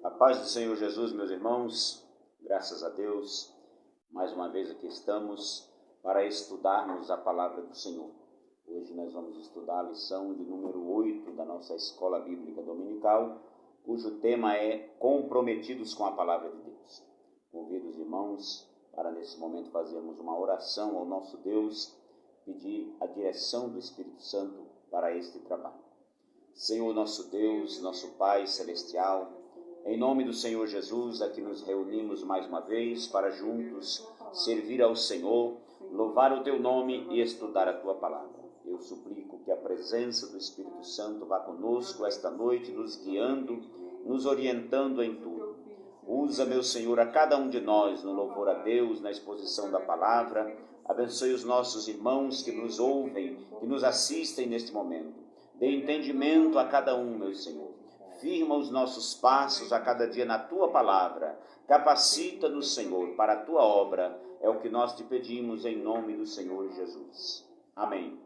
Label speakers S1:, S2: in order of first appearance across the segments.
S1: A paz do Senhor Jesus, meus irmãos, graças a Deus, mais uma vez aqui estamos para estudarmos a palavra do Senhor. Hoje nós vamos estudar a lição de número 8 da nossa Escola Bíblica Dominical, cujo tema é Comprometidos com a Palavra de Deus. Convido os irmãos para nesse momento fazermos uma oração ao nosso Deus, pedir a direção do Espírito Santo para este trabalho. Senhor nosso Deus, nosso Pai Celestial, em nome do Senhor Jesus, aqui nos reunimos mais uma vez para juntos servir ao Senhor, louvar o Teu nome e estudar a Tua palavra. Eu suplico que a presença do Espírito Santo vá conosco esta noite, nos guiando, nos orientando em tudo. Usa, meu Senhor, a cada um de nós no louvor a Deus, na exposição da palavra. Abençoe os nossos irmãos que nos ouvem, que nos assistem neste momento. Dê entendimento a cada um, meu Senhor. Firma os nossos passos a cada dia na Tua palavra. Capacita-nos, Senhor, para a Tua obra. É o que nós te pedimos em nome do Senhor Jesus. Amém.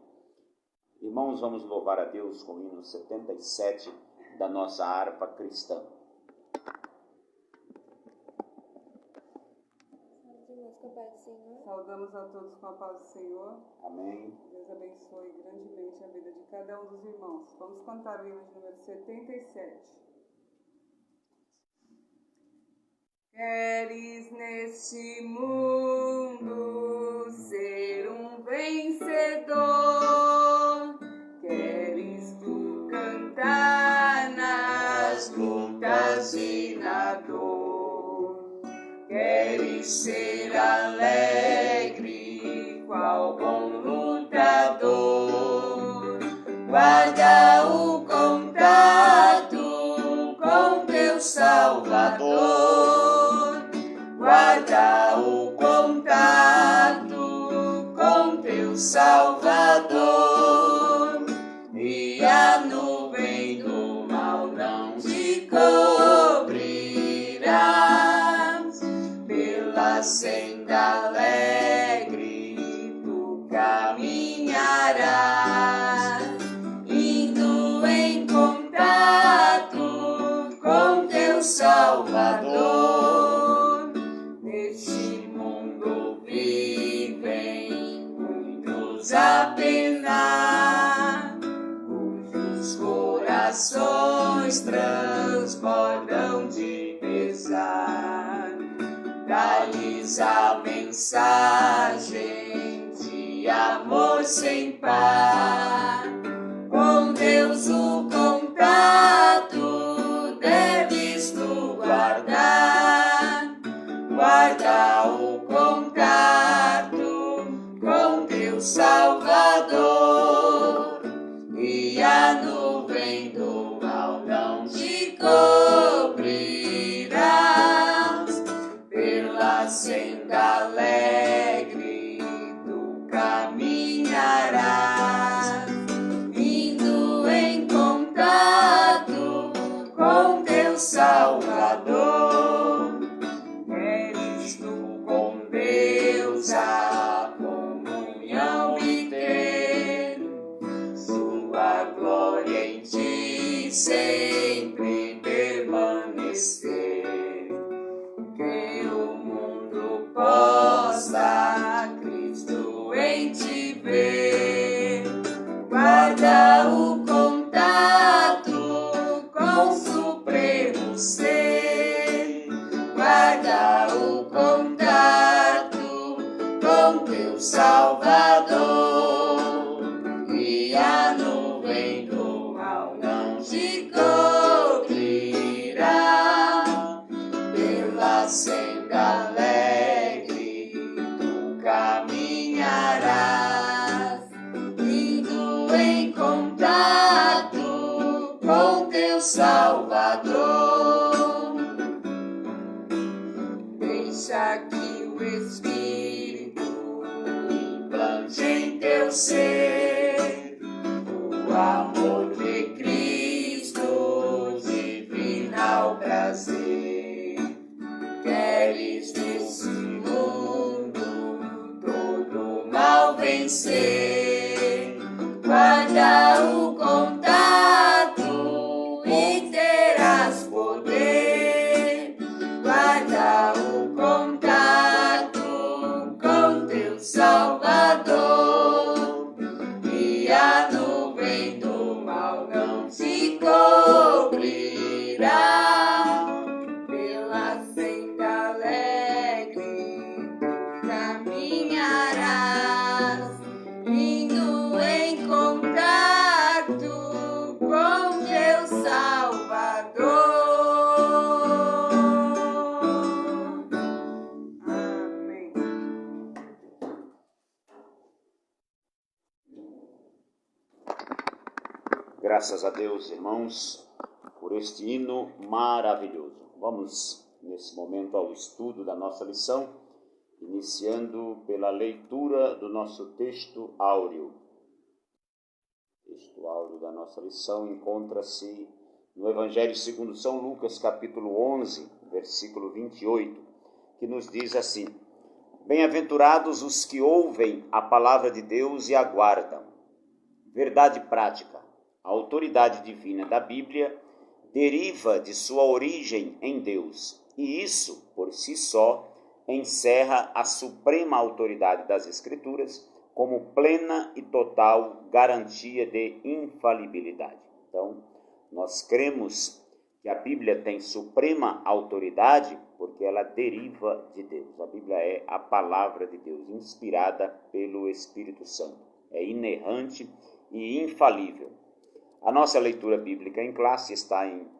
S1: Irmãos, vamos louvar a Deus com o hino 77 da nossa harpa cristã.
S2: Saudamos a todos com a paz do Senhor.
S1: Amém.
S2: Deus abençoe grandemente a vida de cada um dos irmãos. Vamos cantar o hino de número 77. Queres neste mundo ser um vencedor? Queres tu cantar nas lutas e na dor? Queres ser alegre, qual bom lutador? Guarda o contato com teu Salvador. Guarda o contato com teu Salvador. E a nuvem do mal não te cobrirá. Pela senda alegre tu caminharás, indo em contato com teu Salvador. Neste mundo vivem muitos a penar, cujos corações transbordam de pesar. Dá-lhes a mensagem de amor sem par. Com Deus o contato deves tu guardar. Guarda o contato com teu Salvador. E a nuvem do mal não te cobrirá. Pela senda alegre tu caminharás, indo em contato com teu Salvador. Queres tu com Deus a comunhão e ter sua glória em ti sempre permanecer. Que o mundo possa Cristo em ti ver. Guarda o contato com o supremo ser. Guarda o contato com teu Salvador. E a nuvem do mal não te cobrirá. Pela senda alegre tu caminharás, indo em contato com teu Salvador. Deixa que o Espírito implante em teu ser o amor de Cristo, divinal prazer. Queres nesse mundo todo mal vencer? Guarda o contato e terás poder.
S1: Graças a Deus, irmãos, por este hino maravilhoso. Vamos, nesse momento, ao estudo da nossa lição, iniciando pela leitura do nosso texto áureo. O texto áureo da nossa lição encontra-se no Evangelho segundo São Lucas, capítulo 11, versículo 28, que nos diz assim: Bem-aventurados os que ouvem a palavra de Deus e aguardam. Verdade prática. A autoridade divina da Bíblia deriva de sua origem em Deus, e isso, por si só, encerra a suprema autoridade das Escrituras como plena e total garantia de infalibilidade. Então, nós cremos que a Bíblia tem suprema autoridade porque ela deriva de Deus. A Bíblia é a palavra de Deus, inspirada pelo Espírito Santo. É inerrante e infalível. A nossa leitura bíblica em classe está em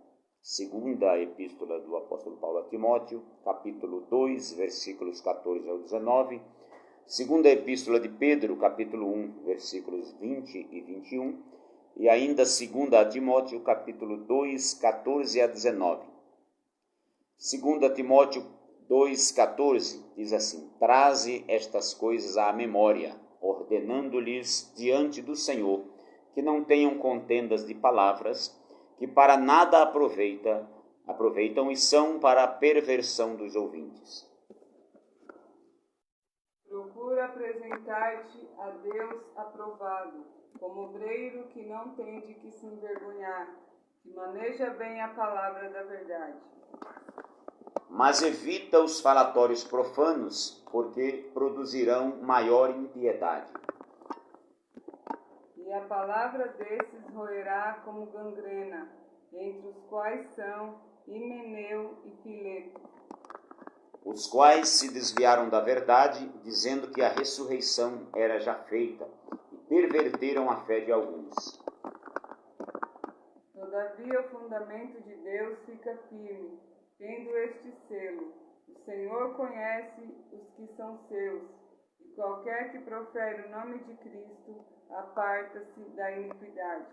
S1: segunda epístola do apóstolo Paulo a Timóteo, capítulo 2, versículos 14 ao 19, segunda epístola de Pedro, capítulo 1, versículos 20 e 21, e ainda segunda a Timóteo, capítulo 2, 14 a 19. Segunda Timóteo 2, 14, diz assim: Traze estas coisas à memória, ordenando-lhes diante do Senhor, que não tenham contendas de palavras, que para nada aproveitam e são para a perversão dos ouvintes.
S2: Procura apresentar-te a Deus aprovado, como obreiro que não tem de que se envergonhar, que maneja bem a palavra da verdade.
S1: Mas evita os falatórios profanos, porque produzirão maior impiedade.
S2: E a palavra desses roerá como gangrena, entre os quais são Himeneu e Fileto,
S1: os quais se desviaram da verdade, dizendo que a ressurreição era já feita, e perverteram a fé de alguns.
S2: Todavia o fundamento de Deus fica firme, tendo este selo: o Senhor conhece os que são seus, e qualquer que profere o nome de Cristo aparta-se da iniquidade.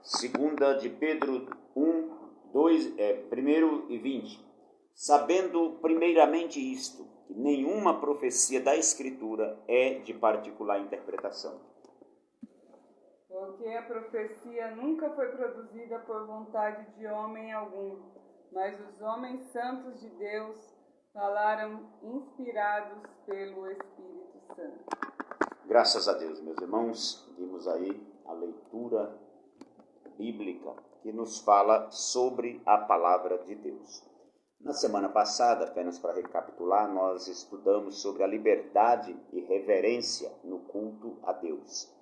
S1: Segunda de Pedro 1, 1 e 20. Sabendo primeiramente isto, que nenhuma profecia da Escritura é de particular interpretação.
S2: Porque a profecia nunca foi produzida por vontade de homem algum, mas os homens santos de Deus falaram inspirados pelo Espírito Santo.
S1: Graças a Deus, meus irmãos, vimos aí a leitura bíblica que nos fala sobre a palavra de Deus. Na semana passada, apenas para recapitular, nós estudamos sobre a liberdade e reverência no culto a Deus.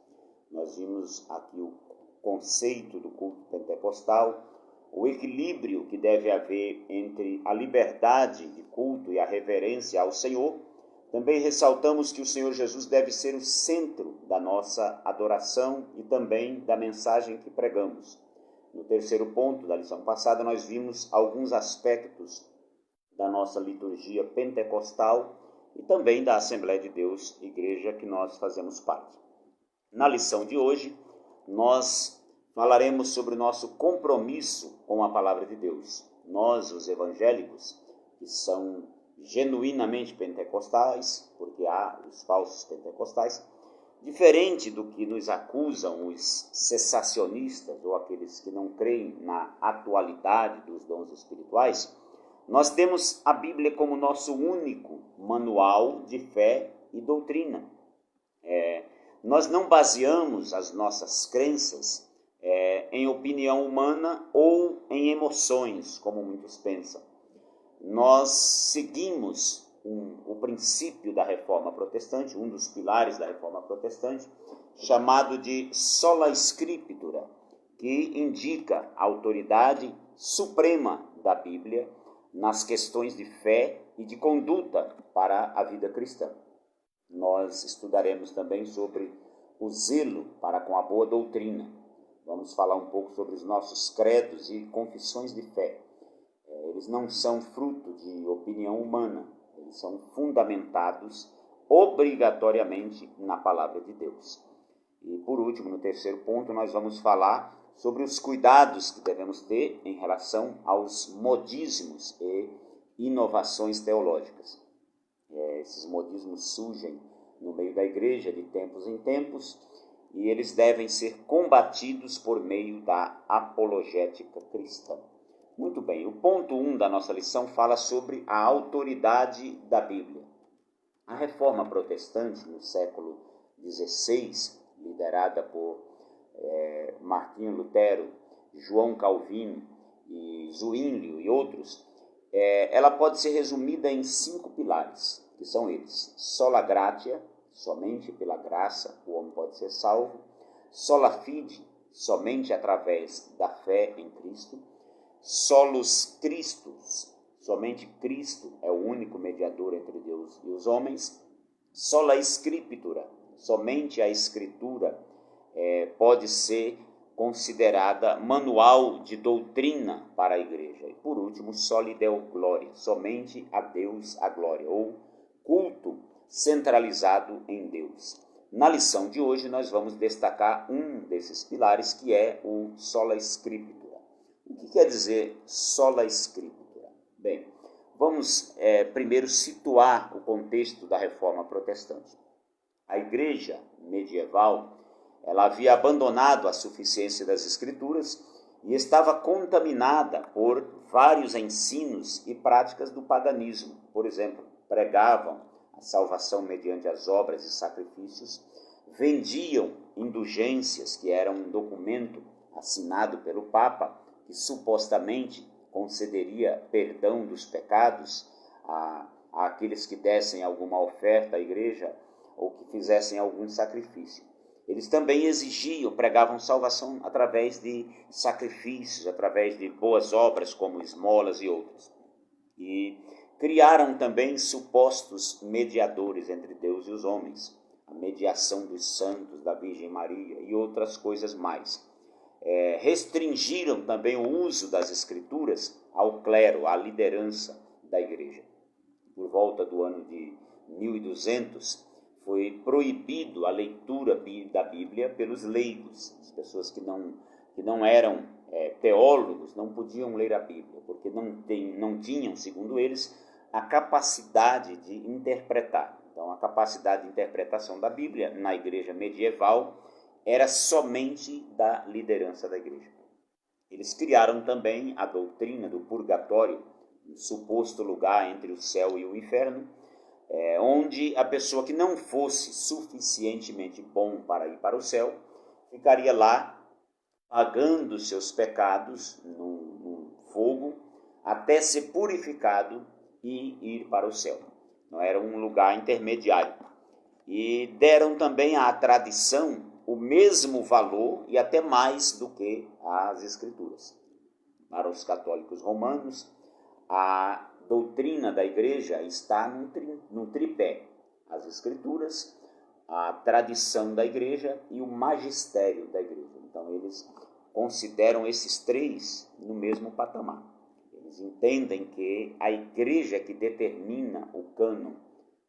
S1: Nós vimos aqui o conceito do culto pentecostal, o equilíbrio que deve haver entre a liberdade de culto e a reverência ao Senhor. Também ressaltamos que o Senhor Jesus deve ser o centro da nossa adoração e também da mensagem que pregamos. No terceiro ponto da lição passada, nós vimos alguns aspectos da nossa liturgia pentecostal e também da Assembleia de Deus, igreja que nós fazemos parte. Na lição de hoje, nós falaremos sobre o nosso compromisso com a palavra de Deus. Nós, os evangélicos, que são genuinamente pentecostais, porque há os falsos pentecostais, diferente do que nos acusam os cessacionistas ou aqueles que não creem na atualidade dos dons espirituais, nós temos a Bíblia como nosso único manual de fé e doutrina. Nós não baseamos as nossas crenças em opinião humana ou em emoções, como muitos pensam. Nós seguimos o princípio da Reforma Protestante, um dos pilares da Reforma Protestante, chamado de sola scriptura, que indica a autoridade suprema da Bíblia nas questões de fé e de conduta para a vida cristã. Nós estudaremos também sobre o zelo para com a boa doutrina. Vamos falar um pouco sobre os nossos credos e confissões de fé. Eles não são fruto de opinião humana, eles são fundamentados obrigatoriamente na palavra de Deus. E por último, no terceiro ponto, nós vamos falar sobre os cuidados que devemos ter em relação aos modismos e inovações teológicas. Esses modismos surgem no meio da igreja de tempos em tempos e eles devem ser combatidos por meio da apologética cristã. Muito bem, o ponto 1 da nossa lição fala sobre a autoridade da Bíblia. A Reforma Protestante, no século XVI, liderada por Martinho Lutero, João Calvino e Zwinglio e outros, ela pode ser resumida em 5 pilares, que são eles: sola gratia, somente pela graça o homem pode ser salvo; sola fide, somente através da fé em Cristo; solus Christus, somente Cristo é o único mediador entre Deus e os homens; sola scriptura, somente a Escritura pode ser considerada manual de doutrina para a igreja; e por último, soli Deo gloria, somente a Deus a glória, ou culto centralizado em Deus. Na lição de hoje nós vamos destacar um desses pilares, que é o sola scriptura. O que quer dizer sola scriptura? Bem, vamos primeiro situar o contexto da Reforma Protestante. A igreja medieval, ela havia abandonado a suficiência das Escrituras e estava contaminada por vários ensinos e práticas do paganismo. Por exemplo, pregavam a salvação mediante as obras e sacrifícios, vendiam indulgências, que eram um documento assinado pelo Papa, que supostamente concederia perdão dos pecados àqueles que dessem alguma oferta à igreja ou que fizessem algum sacrifício. Eles também pregavam salvação através de sacrifícios, através de boas obras como esmolas e outras. E criaram também supostos mediadores entre Deus e os homens, a mediação dos santos, da Virgem Maria e outras coisas mais. Restringiram também o uso das Escrituras ao clero, à liderança da igreja. Por volta do ano de 1200, foi proibido a leitura da Bíblia pelos leigos. As pessoas que não eram teólogos não podiam ler a Bíblia, porque não tinham, segundo eles, a capacidade de interpretar. Então, a capacidade de interpretação da Bíblia na igreja medieval era somente da liderança da igreja. Eles criaram também a doutrina do purgatório, um suposto lugar entre o céu e o inferno, onde a pessoa que não fosse suficientemente bom para ir para o céu, ficaria lá pagando seus pecados no fogo, até ser purificado e ir para o céu. Não era um lugar intermediário. E deram também à tradição o mesmo valor e até mais do que as Escrituras. Para os católicos romanos, a doutrina da igreja está num tripé: as Escrituras, a tradição da igreja e o magistério da igreja. Então, eles consideram esses 3 no mesmo patamar. Eles entendem que a igreja é que determina o cânon,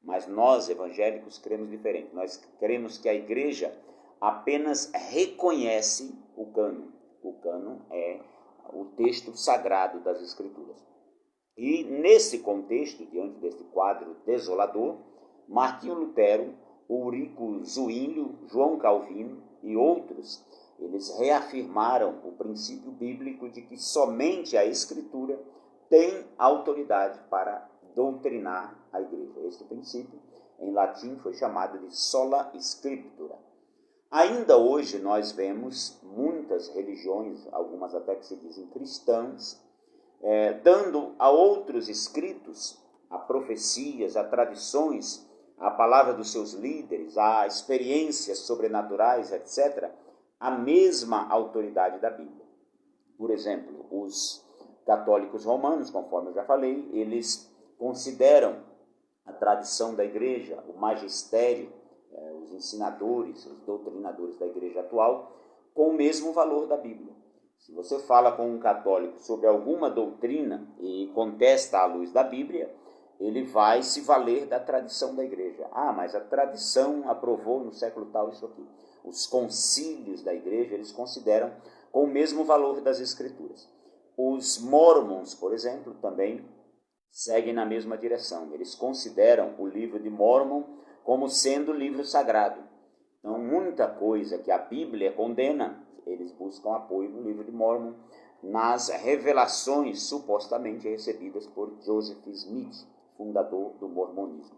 S1: mas nós, evangélicos, cremos diferente. Nós cremos que a igreja apenas reconhece o cânon. O cânon é o texto sagrado das Escrituras. E nesse contexto, diante desse quadro desolador, Martinho Lutero, Ulrico Zwinglio, João Calvino e outros, eles reafirmaram o princípio bíblico de que somente a Escritura tem autoridade para doutrinar a igreja. Este princípio, em latim, foi chamado de sola scriptura. Ainda hoje nós vemos muitas religiões, algumas até que se dizem cristãs, dando a outros escritos, a profecias, a tradições, a palavra dos seus líderes, a experiências sobrenaturais, etc., a mesma autoridade da Bíblia. Por exemplo, os católicos romanos, conforme eu já falei, eles consideram a tradição da igreja, o magistério, os ensinadores, os doutrinadores da igreja atual, com o mesmo valor da Bíblia. Se você fala com um católico sobre alguma doutrina e contesta à luz da Bíblia, ele vai se valer da tradição da igreja. Mas a tradição aprovou no século tal isso aqui. Os concílios da igreja, eles consideram com o mesmo valor das Escrituras. Os Mormons, por exemplo, também seguem na mesma direção. Eles consideram o livro de Mórmon como sendo livro sagrado. Então, muita coisa que a Bíblia condena, eles buscam apoio no livro de Mórmon, nas revelações supostamente recebidas por Joseph Smith, fundador do mormonismo.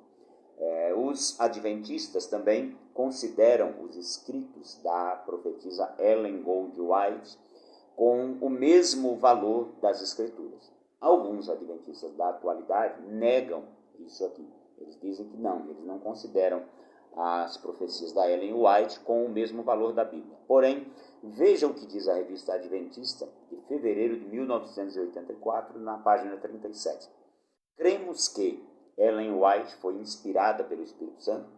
S1: Os adventistas também consideram os escritos da profetisa Ellen Gold White com o mesmo valor das Escrituras. Alguns adventistas da atualidade negam isso aqui. Eles dizem que eles não consideram as profecias da Ellen White com o mesmo valor da Bíblia. Porém, vejam o que diz a revista Adventista, de fevereiro de 1984, na página 37. Cremos que Ellen White foi inspirada pelo Espírito Santo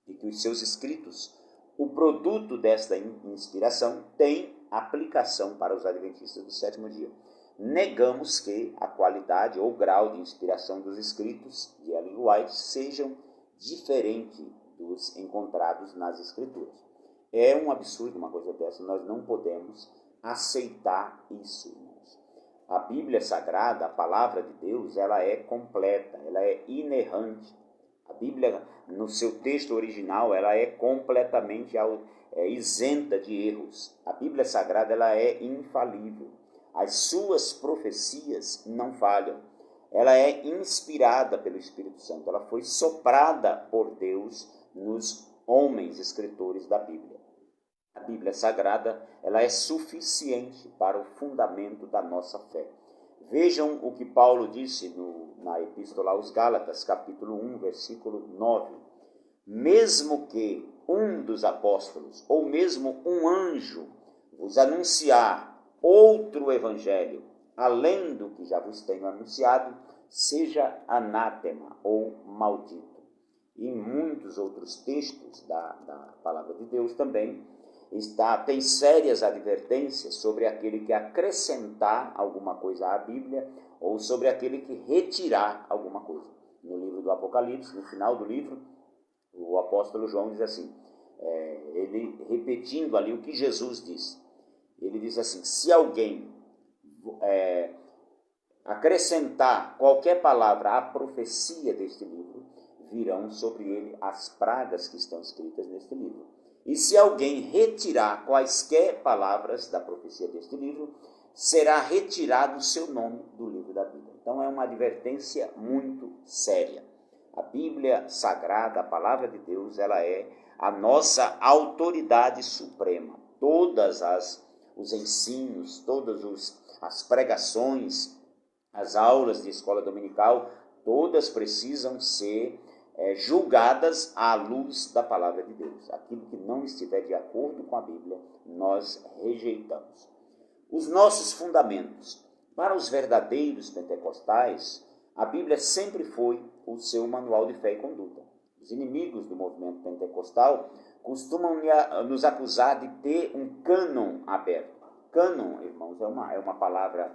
S1: e que os seus escritos, o produto desta inspiração, tem aplicação para os adventistas do sétimo dia. Negamos que a qualidade ou grau de inspiração dos escritos de Ellen White sejam diferentes dos encontrados nas Escrituras. É um absurdo uma coisa dessa, nós não podemos aceitar isso, irmãos. A Bíblia Sagrada, a Palavra de Deus, ela é completa, ela é inerrante. A Bíblia, no seu texto original, ela é completamente isenta de erros. A Bíblia Sagrada, ela é infalível. As suas profecias não falham. Ela é inspirada pelo Espírito Santo. Ela foi soprada por Deus nos homens escritores da Bíblia. A Bíblia Sagrada, ela é suficiente para o fundamento da nossa fé. Vejam o que Paulo disse na Epístola aos Gálatas, capítulo 1, versículo 9. Mesmo que um dos apóstolos, ou mesmo um anjo, vos anunciar outro evangelho, além do que já vos tenho anunciado, seja anátema ou maldito. E em muitos outros textos da Palavra de Deus também tem sérias advertências sobre aquele que acrescentar alguma coisa à Bíblia ou sobre aquele que retirar alguma coisa. No livro do Apocalipse, no final do livro, o apóstolo João diz assim, ele repetindo ali o que Jesus disse. Ele diz assim, se alguém acrescentar qualquer palavra à profecia deste livro, virão sobre ele as pragas que estão escritas neste livro. E se alguém retirar quaisquer palavras da profecia deste livro, será retirado o seu nome do livro da Bíblia. Então é uma advertência muito séria. A Bíblia Sagrada, a Palavra de Deus, ela é a nossa autoridade suprema. Todos os ensinos, todas as pregações, as aulas de escola dominical, todas precisam ser julgadas à luz da Palavra de Deus. Aquilo que não estiver de acordo com a Bíblia, nós rejeitamos. Os nossos fundamentos. Para os verdadeiros pentecostais, a Bíblia sempre foi o seu manual de fé e conduta. Os inimigos do movimento pentecostal costumam nos acusar de ter um cânon aberto. Cânon, irmãos, é uma palavra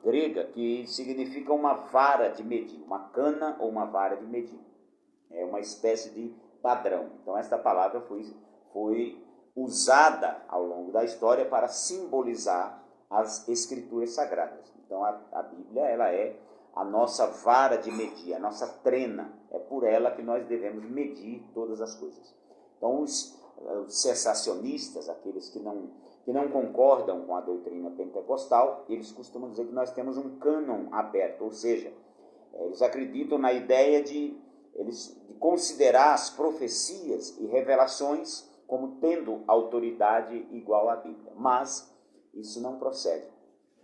S1: grega que significa uma vara de medir, uma cana ou uma vara de medir. É uma espécie de padrão. Então, esta palavra foi usada ao longo da história para simbolizar as Escrituras Sagradas. Então, a Bíblia, ela é a nossa vara de medir, a nossa trena. É por ela que nós devemos medir todas as coisas. Então, os cessacionistas, aqueles que não concordam com a doutrina pentecostal, eles costumam dizer que nós temos um cânon aberto, ou seja, eles acreditam na ideia de considerar as profecias e revelações como tendo autoridade igual à Bíblia. Mas isso não procede.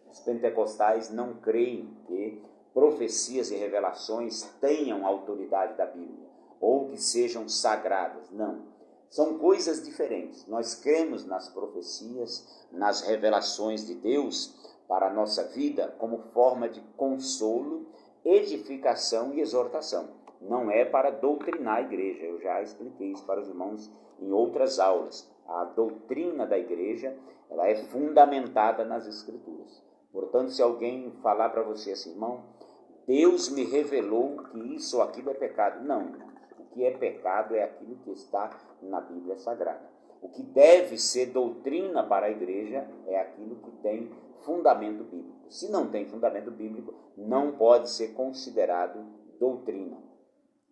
S1: Os pentecostais não creem que profecias e revelações tenham autoridade da Bíblia ou que sejam sagradas. Não. São coisas diferentes. Nós cremos nas profecias, nas revelações de Deus para a nossa vida como forma de consolo, edificação e exortação. Não é para doutrinar a igreja. Eu já expliquei isso para os irmãos em outras aulas. A doutrina da igreja, ela é fundamentada nas Escrituras. Portanto, se alguém falar para você assim, irmão, Deus me revelou que isso ou aquilo é pecado. Não, o que é pecado é aquilo que está na Bíblia Sagrada. O que deve ser doutrina para a igreja é aquilo que tem fundamento bíblico. Se não tem fundamento bíblico, não pode ser considerado doutrina.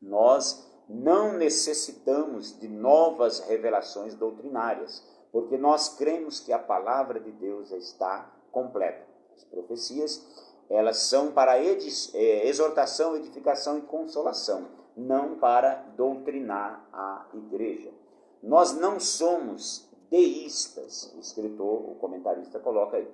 S1: Nós não necessitamos de novas revelações doutrinárias, porque nós cremos que a palavra de Deus está completa. As profecias, elas são para exortação, edificação e consolação, não para doutrinar a igreja. Nós não somos deístas, o escritor, o comentarista coloca aí.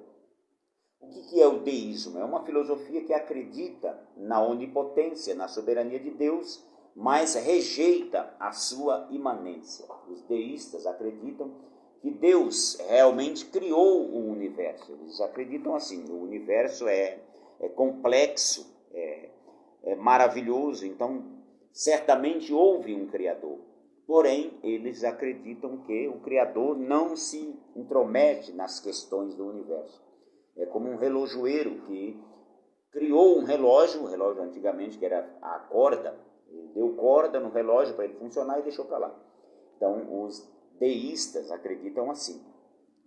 S1: O que é o deísmo? É uma filosofia que acredita na onipotência, na soberania de Deus, mas rejeita a sua imanência. Os deístas acreditam que Deus realmente criou o universo. Eles acreditam assim, o universo é complexo, é maravilhoso, então certamente houve um Criador. Porém, eles acreditam que o Criador não se intromete nas questões do universo. É como um relojoeiro que criou um relógio, o relógio antigamente que era a corda, ele deu corda no relógio para ele funcionar e deixou para lá. Então, os deístas acreditam assim.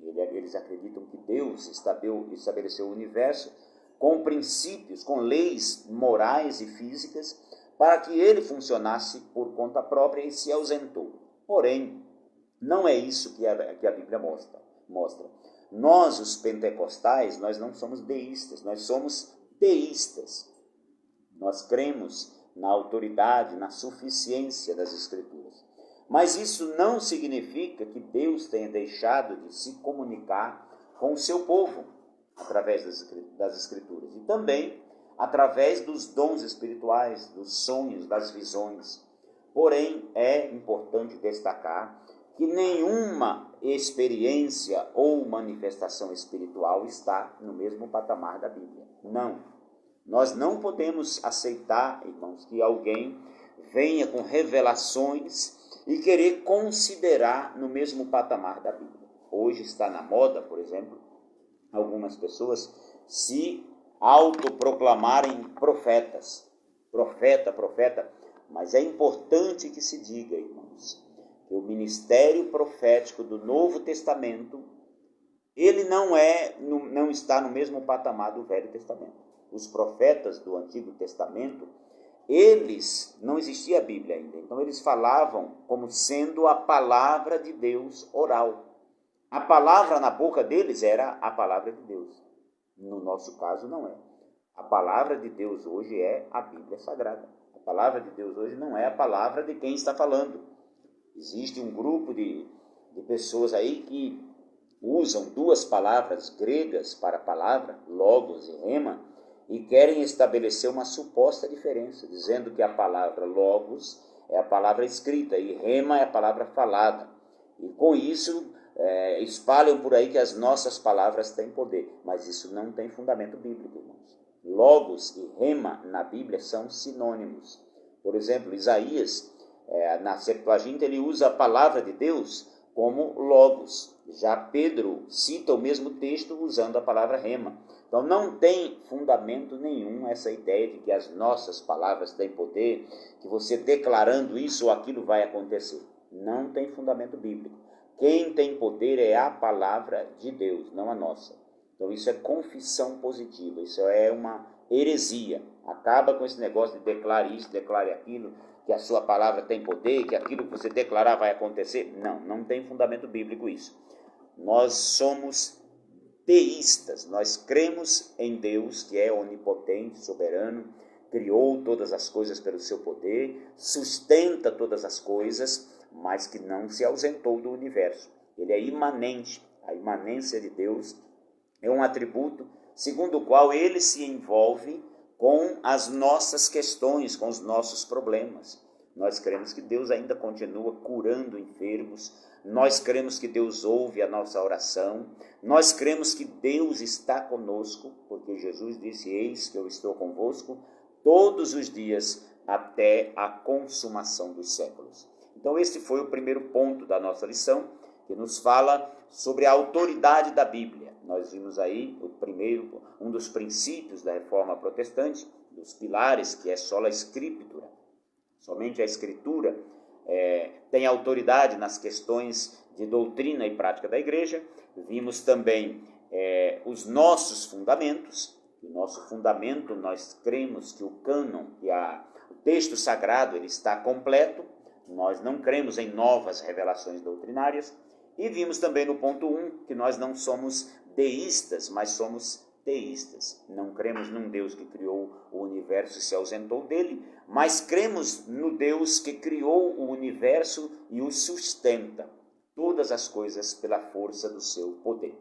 S1: Eles acreditam que Deus estabeleceu o universo com princípios, com leis morais e físicas, para que ele funcionasse por conta própria e se ausentou. Porém, não é isso que a Bíblia mostra. Nós, os pentecostais, nós não somos deístas, nós somos teístas. Nós cremos na autoridade, na suficiência das Escrituras. Mas isso não significa que Deus tenha deixado de se comunicar com o seu povo através das Escrituras. E também através dos dons espirituais, dos sonhos, das visões. Porém, é importante destacar que nenhuma experiência ou manifestação espiritual está no mesmo patamar da Bíblia. Não. Nós não podemos aceitar, irmãos, que alguém venha com revelações e querer considerar no mesmo patamar da Bíblia. Hoje está na moda, por exemplo, algumas pessoas se autoproclamarem profetas. Profeta. Mas é importante que se diga, irmãos, que o ministério profético do Novo Testamento, ele não está no mesmo patamar do Velho Testamento. Os profetas do Antigo Testamento, eles, não existia a Bíblia ainda, então eles falavam como sendo a palavra de Deus oral. A palavra na boca deles era a palavra de Deus. No nosso caso, não é. A palavra de Deus hoje é a Bíblia Sagrada. A palavra de Deus hoje não é a palavra de quem está falando. Existe um grupo de pessoas aí que usam duas palavras gregas para a palavra, logos e rema, e querem estabelecer uma suposta diferença, dizendo que a palavra logos é a palavra escrita e rema é a palavra falada. E com isso espalham por aí que as nossas palavras têm poder, mas isso não tem fundamento bíblico, irmãos. Logos e rema na Bíblia são sinônimos. Por exemplo, Isaías, na Septuaginta, ele usa a palavra de Deus como logos. Já Pedro cita o mesmo texto usando a palavra rema. Então não tem fundamento nenhum essa ideia de que as nossas palavras têm poder, que você declarando isso ou aquilo vai acontecer. Não tem fundamento bíblico. Quem tem poder é a palavra de Deus, não a nossa. Então isso é confissão positiva, isso é uma heresia. Acaba com esse negócio de declare isso, declare aquilo, que a sua palavra tem poder, que aquilo que você declarar vai acontecer. Não tem fundamento bíblico isso. Nós somos teístas, nós cremos em Deus, que é onipotente, soberano, criou todas as coisas pelo seu poder, sustenta todas as coisas, mas que não se ausentou do universo. Ele é imanente. A imanência de Deus é um atributo segundo o qual ele se envolve com as nossas questões, com os nossos problemas. Nós cremos que Deus ainda continua curando enfermos, nós cremos que Deus ouve a nossa oração, nós cremos que Deus está conosco, porque Jesus disse, eis que eu estou convosco todos os dias até a consumação dos séculos. Então esse foi o primeiro ponto da nossa lição, que nos fala sobre a autoridade da Bíblia. Nós vimos aí um dos princípios da Reforma Protestante, dos pilares, que é sola Scriptura. Somente a Escritura tem autoridade nas questões de doutrina e prática da igreja. Vimos também os nossos fundamentos. O nosso fundamento, nós cremos que o cânon, o texto sagrado, ele está completo. Nós não cremos em novas revelações doutrinárias. E vimos também no ponto 1 que nós não somos deístas, mas somos teístas. Não cremos num Deus que criou o universo e se ausentou dele, mas cremos no Deus que criou o universo e o sustenta, todas as coisas pela força do seu poder.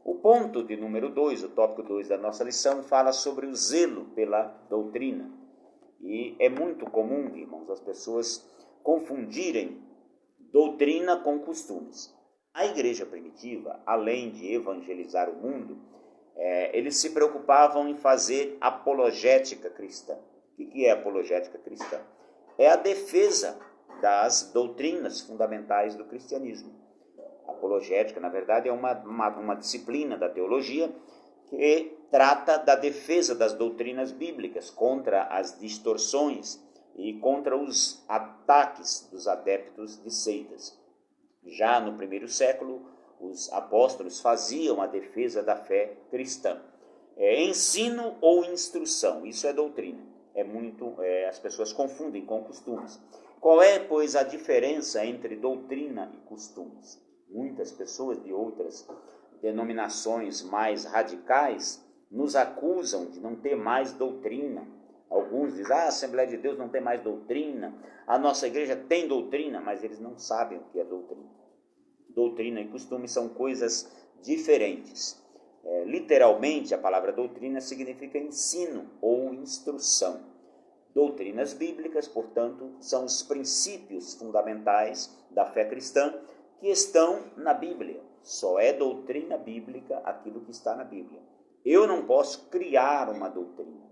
S1: O ponto de número 2, o tópico 2 da nossa lição, fala sobre o zelo pela doutrina. E é muito comum, irmãos, as pessoas confundirem doutrina com costumes. A igreja primitiva, além de evangelizar o mundo, eles se preocupavam em fazer apologética cristã. O que é apologética cristã? É a defesa das doutrinas fundamentais do cristianismo. Apologética, na verdade, é uma disciplina da teologia que trata da defesa das doutrinas bíblicas contra as distorções e contra os ataques dos adeptos de seitas. Já no primeiro século, os apóstolos faziam a defesa da fé cristã. Ensino ou instrução, isso é doutrina. As pessoas confundem com costumes. Qual é, pois, a diferença entre doutrina e costumes? Muitas pessoas de outras denominações mais radicais nos acusam de não ter mais doutrina. Alguns dizem, a Assembleia de Deus não tem mais doutrina, a nossa igreja tem doutrina, mas eles não sabem o que é doutrina. Doutrina e costume são coisas diferentes. Literalmente, a palavra doutrina significa ensino ou instrução. Doutrinas bíblicas, portanto, são os princípios fundamentais da fé cristã que estão na Bíblia. Só é doutrina bíblica aquilo que está na Bíblia. Eu não posso criar uma doutrina.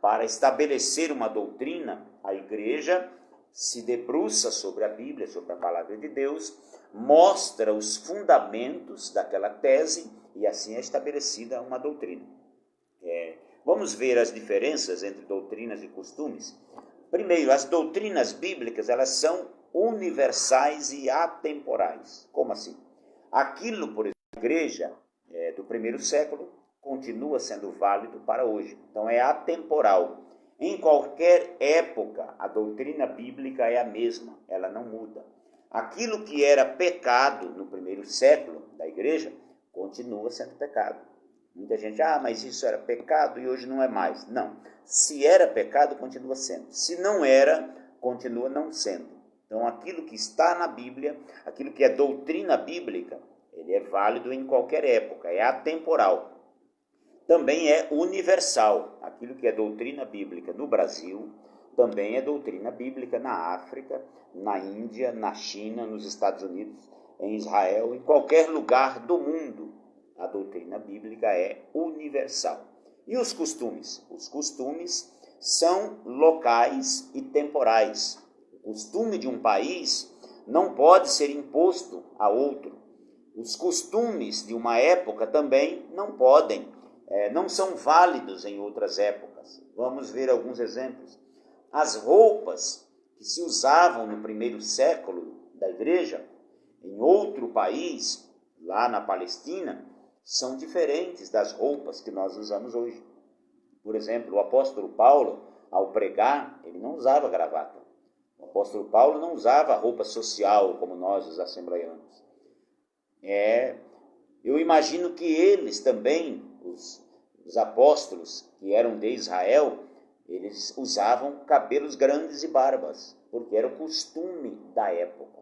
S1: Para estabelecer uma doutrina, a igreja se debruça sobre a Bíblia, sobre a palavra de Deus, mostra os fundamentos daquela tese e assim é estabelecida uma doutrina. Vamos ver as diferenças entre doutrinas e costumes. Primeiro, as doutrinas bíblicas, elas são universais e atemporais. Como assim? Aquilo, por exemplo, a igreja do primeiro século continua sendo válido para hoje. Então é atemporal. Em qualquer época, a doutrina bíblica é a mesma, ela não muda. Aquilo que era pecado no primeiro século da igreja, continua sendo pecado. Muita gente, mas isso era pecado e hoje não é mais. Não, se era pecado, continua sendo. Se não era, continua não sendo. Então, aquilo que está na Bíblia, aquilo que é doutrina bíblica, ele é válido em qualquer época, é atemporal. Também é universal. Aquilo que é doutrina bíblica no Brasil, também é doutrina bíblica na África, na Índia, na China, nos Estados Unidos, em Israel, em qualquer lugar do mundo. A doutrina bíblica é universal. E os costumes? Os costumes são locais e temporais. O costume de um país não pode ser imposto a outro. Os costumes de uma época também não são válidos em outras épocas. Vamos ver alguns exemplos. As roupas que se usavam no primeiro século da igreja, em outro país, lá na Palestina, são diferentes das roupas que nós usamos hoje. Por exemplo, o apóstolo Paulo, ao pregar, ele não usava gravata. O apóstolo Paulo não usava roupa social como nós, os assembleianos. Eu imagino que eles também, os apóstolos que eram de Israel, eles usavam cabelos grandes e barbas, porque era o costume da época.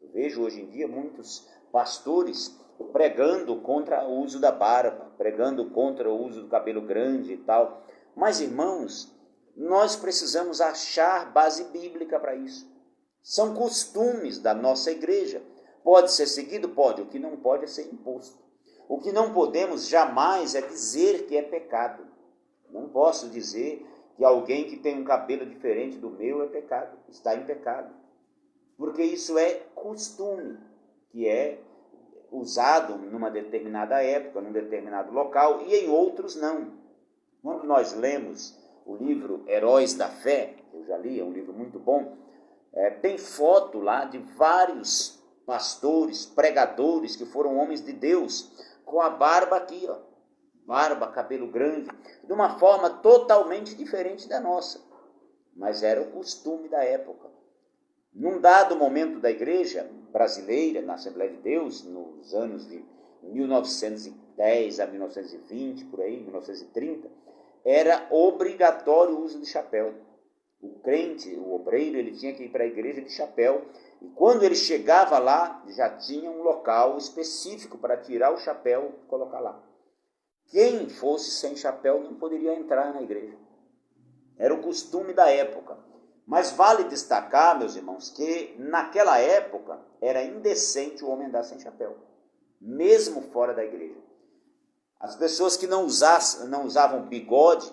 S1: Eu vejo hoje em dia muitos pastores pregando contra o uso da barba, pregando contra o uso do cabelo grande e tal. Mas, irmãos, nós precisamos achar base bíblica para isso. São costumes da nossa igreja. Pode ser seguido? Pode. O que não pode é ser imposto. O que não podemos jamais é dizer que é pecado. Não posso dizer que alguém que tem um cabelo diferente do meu é pecado, está em pecado. Porque isso é costume, que é usado numa determinada época, num determinado local, e em outros não. Quando nós lemos o livro Heróis da Fé, eu já li, é um livro muito bom, Tem foto lá de vários pastores, pregadores que foram homens de Deus, com a barba aqui, ó, barba, cabelo grande, de uma forma totalmente diferente da nossa, mas era o costume da época. Num dado momento da igreja brasileira, na Assembleia de Deus, nos anos de 1910 a 1920, por aí, 1930, era obrigatório o uso de chapéu. O crente, o obreiro, ele tinha que ir para a igreja de chapéu, e quando ele chegava lá, já tinha um local específico para tirar o chapéu e colocar lá. Quem fosse sem chapéu não poderia entrar na igreja. Era o costume da época. Mas vale destacar, meus irmãos, que naquela época era indecente o homem andar sem chapéu, mesmo fora da igreja. As pessoas que não usavam bigode,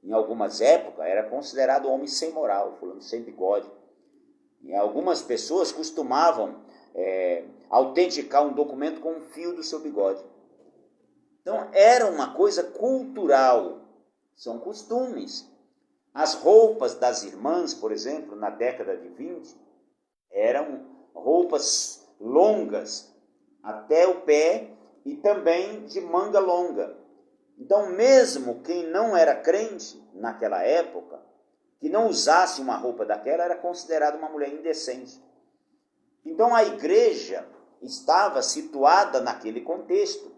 S1: em algumas épocas, era considerado homem sem moral, fulano sem bigode. E algumas pessoas costumavam autenticar um documento com um fio do seu bigode. Então, era uma coisa cultural, são costumes. As roupas das irmãs, por exemplo, na década de 20, eram roupas longas até o pé e também de manga longa. Então, mesmo quem não era crente naquela época, que não usasse uma roupa daquela, era considerado uma mulher indecente. Então, a igreja estava situada naquele contexto.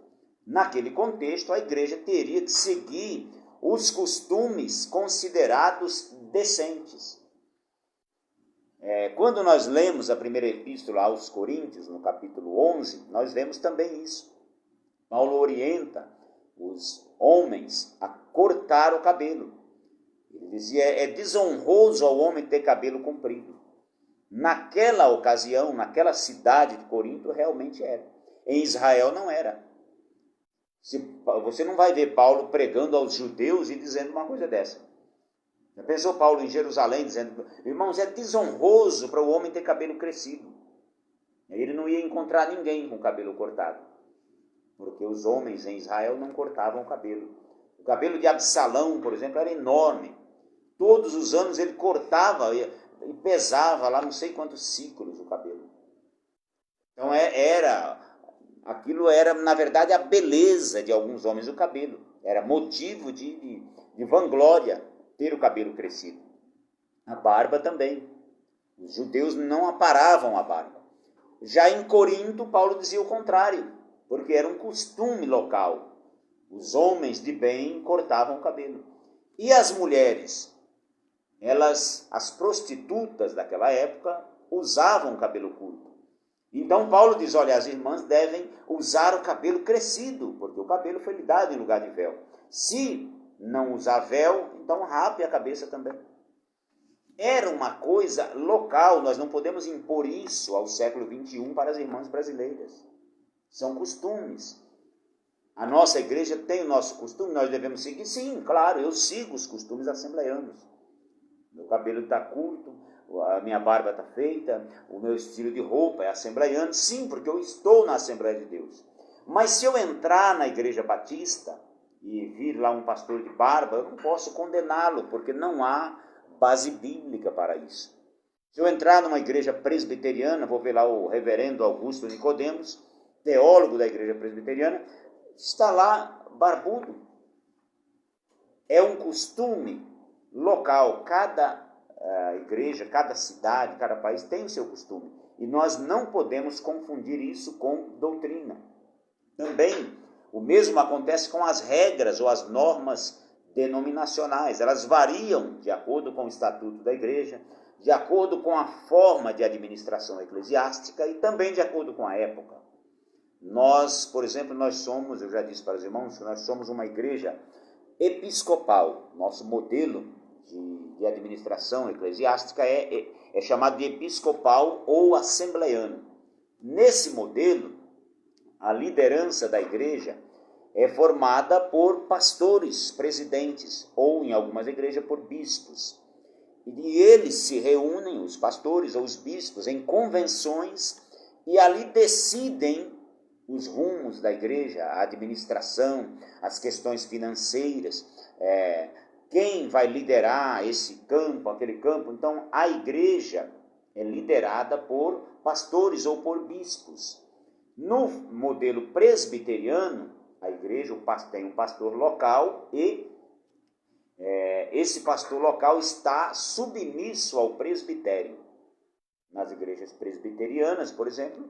S1: Naquele contexto, a igreja teria que seguir os costumes considerados decentes. Quando nós lemos a primeira epístola aos Coríntios, no capítulo 11, nós vemos também isso. Paulo orienta os homens a cortar o cabelo. Ele dizia, é desonroso ao homem ter cabelo comprido. Naquela ocasião, naquela cidade de Corinto, realmente era. Em Israel não era. Você não vai ver Paulo pregando aos judeus e dizendo uma coisa dessa. Já pensou Paulo em Jerusalém dizendo, irmãos, é desonroso para o homem ter cabelo crescido. Ele não ia encontrar ninguém com cabelo cortado, porque os homens em Israel não cortavam o cabelo. O cabelo de Absalão, por exemplo, era enorme. Todos os anos ele cortava e pesava lá não sei quantos ciclos o cabelo. Então aquilo era, na verdade, a beleza de alguns homens, o cabelo. Era motivo de vanglória ter o cabelo crescido. A barba também. Os judeus não aparavam a barba. Já em Corinto, Paulo dizia o contrário, porque era um costume local. Os homens de bem cortavam o cabelo. E as mulheres? As prostitutas daquela época, usavam cabelo curto. Então Paulo diz, olha, as irmãs devem usar o cabelo crescido, porque o cabelo foi lhe dado em lugar de véu. Se não usar véu, então rape a cabeça também. Era uma coisa local, nós não podemos impor isso ao século XXI para as irmãs brasileiras. São costumes. A nossa igreja tem o nosso costume, nós devemos seguir? Sim, claro, eu sigo os costumes assembleianos. Meu cabelo está curto, a minha barba está feita, o meu estilo de roupa é assembleiano. Sim, porque eu estou na Assembleia de Deus. Mas se eu entrar na igreja batista e vir lá um pastor de barba, eu não posso condená-lo, porque não há base bíblica para isso. Se eu entrar numa igreja presbiteriana, vou ver lá o reverendo Augusto Nicodemos, teólogo da igreja presbiteriana, está lá barbudo. É um costume local, cada igreja, cada cidade, cada país tem o seu costume. E nós não podemos confundir isso com doutrina. Também, o mesmo acontece com as regras ou as normas denominacionais. Elas variam de acordo com o estatuto da igreja, de acordo com a forma de administração eclesiástica e também de acordo com a época. Nós, por exemplo, eu já disse para os irmãos, que nós somos uma igreja episcopal. Nosso modelo de administração eclesiástica é chamado de episcopal ou assembleiano. Nesse modelo, a liderança da igreja é formada por pastores, presidentes, ou em algumas igrejas por bispos. E eles se reúnem, os pastores ou os bispos, em convenções e ali decidem os rumos da igreja, a administração, as questões financeiras, quem vai liderar esse campo, aquele campo. Então, a igreja, é liderada por pastores ou por bispos. No modelo presbiteriano, a igreja tem um pastor local e esse pastor local está submisso ao presbitério. Nas igrejas presbiterianas, por exemplo,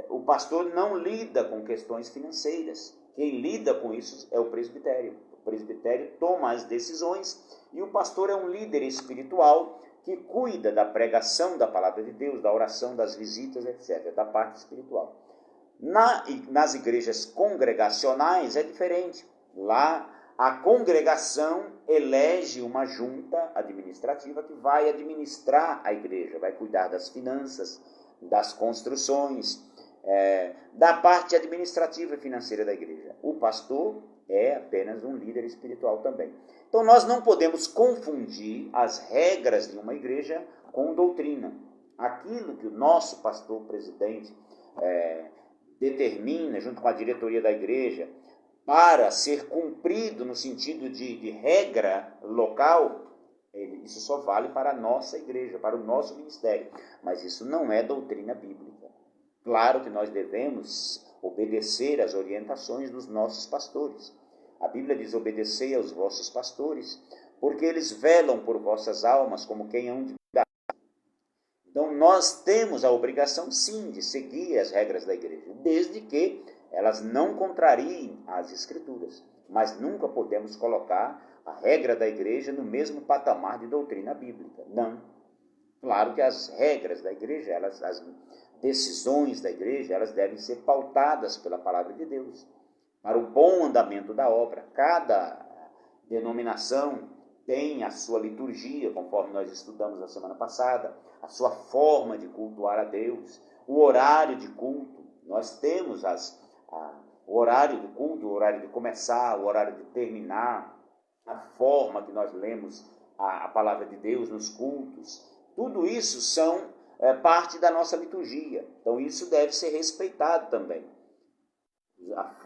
S1: o pastor não lida com questões financeiras. Quem lida com isso é o presbitério. O presbitério toma as decisões e o pastor é um líder espiritual que cuida da pregação da palavra de Deus, da oração, das visitas, etc., da parte espiritual. Nas igrejas congregacionais é diferente. Lá a congregação elege uma junta administrativa que vai administrar a igreja, vai cuidar das finanças, das construções, da parte administrativa e financeira da igreja. O pastor é apenas um líder espiritual também. Então nós não podemos confundir as regras de uma igreja com doutrina. Aquilo que o nosso pastor presidente determina junto com a diretoria da igreja para ser cumprido no sentido de regra local, isso só vale para a nossa igreja, para o nosso ministério. Mas isso não é doutrina bíblica. Claro que nós devemos obedecer às orientações dos nossos pastores. A Bíblia diz: obedecei aos vossos pastores, porque eles velam por vossas almas como quem hão de cuidar. Então nós temos a obrigação sim de seguir as regras da igreja, desde que elas não contrariem as Escrituras. Mas nunca podemos colocar a regra da igreja no mesmo patamar de doutrina bíblica. Não. Claro que as regras da igreja, as decisões da igreja, elas devem ser pautadas pela palavra de Deus, para o bom andamento da obra. Cada denominação tem a sua liturgia, conforme nós estudamos na semana passada, a sua forma de cultuar a Deus, o horário de culto. Nós temos o horário do culto, o horário de começar, o horário de terminar, a forma que nós lemos a palavra de Deus nos cultos. Tudo isso são parte da nossa liturgia. Então isso deve ser respeitado também.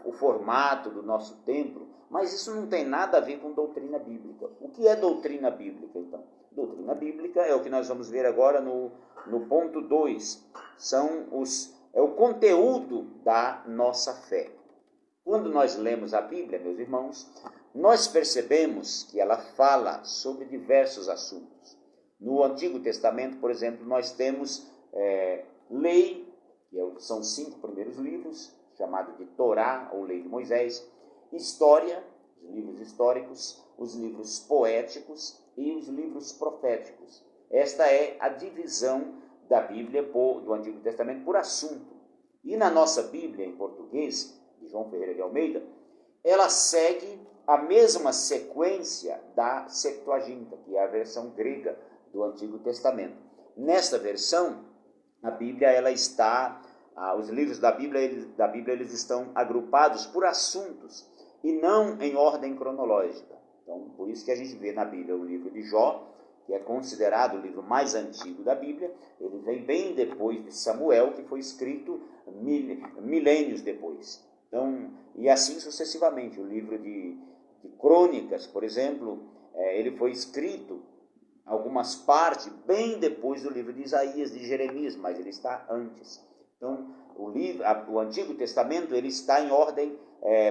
S1: O formato do nosso templo, mas isso não tem nada a ver com doutrina bíblica. O que é doutrina bíblica, então? Doutrina bíblica é o que nós vamos ver agora no ponto 2. É o conteúdo da nossa fé. Quando nós lemos a Bíblia, meus irmãos, nós percebemos que ela fala sobre diversos assuntos. No Antigo Testamento, por exemplo, nós temos lei, que são 5 primeiros livros, chamado de Torá, ou Lei de Moisés, história, os livros históricos, os livros poéticos e os livros proféticos. Esta é a divisão da Bíblia do Antigo Testamento por assunto. E na nossa Bíblia, em português, de João Ferreira de Almeida, ela segue a mesma sequência da Septuaginta, que é a versão grega do Antigo Testamento. Nesta versão, a Bíblia os livros da Bíblia eles estão agrupados por assuntos e não em ordem cronológica. Então, por isso que a gente vê na Bíblia o livro de Jó, que é considerado o livro mais antigo da Bíblia. Ele vem bem depois de Samuel, que foi escrito milênios depois. Então, e assim sucessivamente. O livro de Crônicas, por exemplo, ele foi escrito algumas partes bem depois do livro de Isaías, de Jeremias, mas ele está antes. Então, o Antigo Testamento ele está em ordem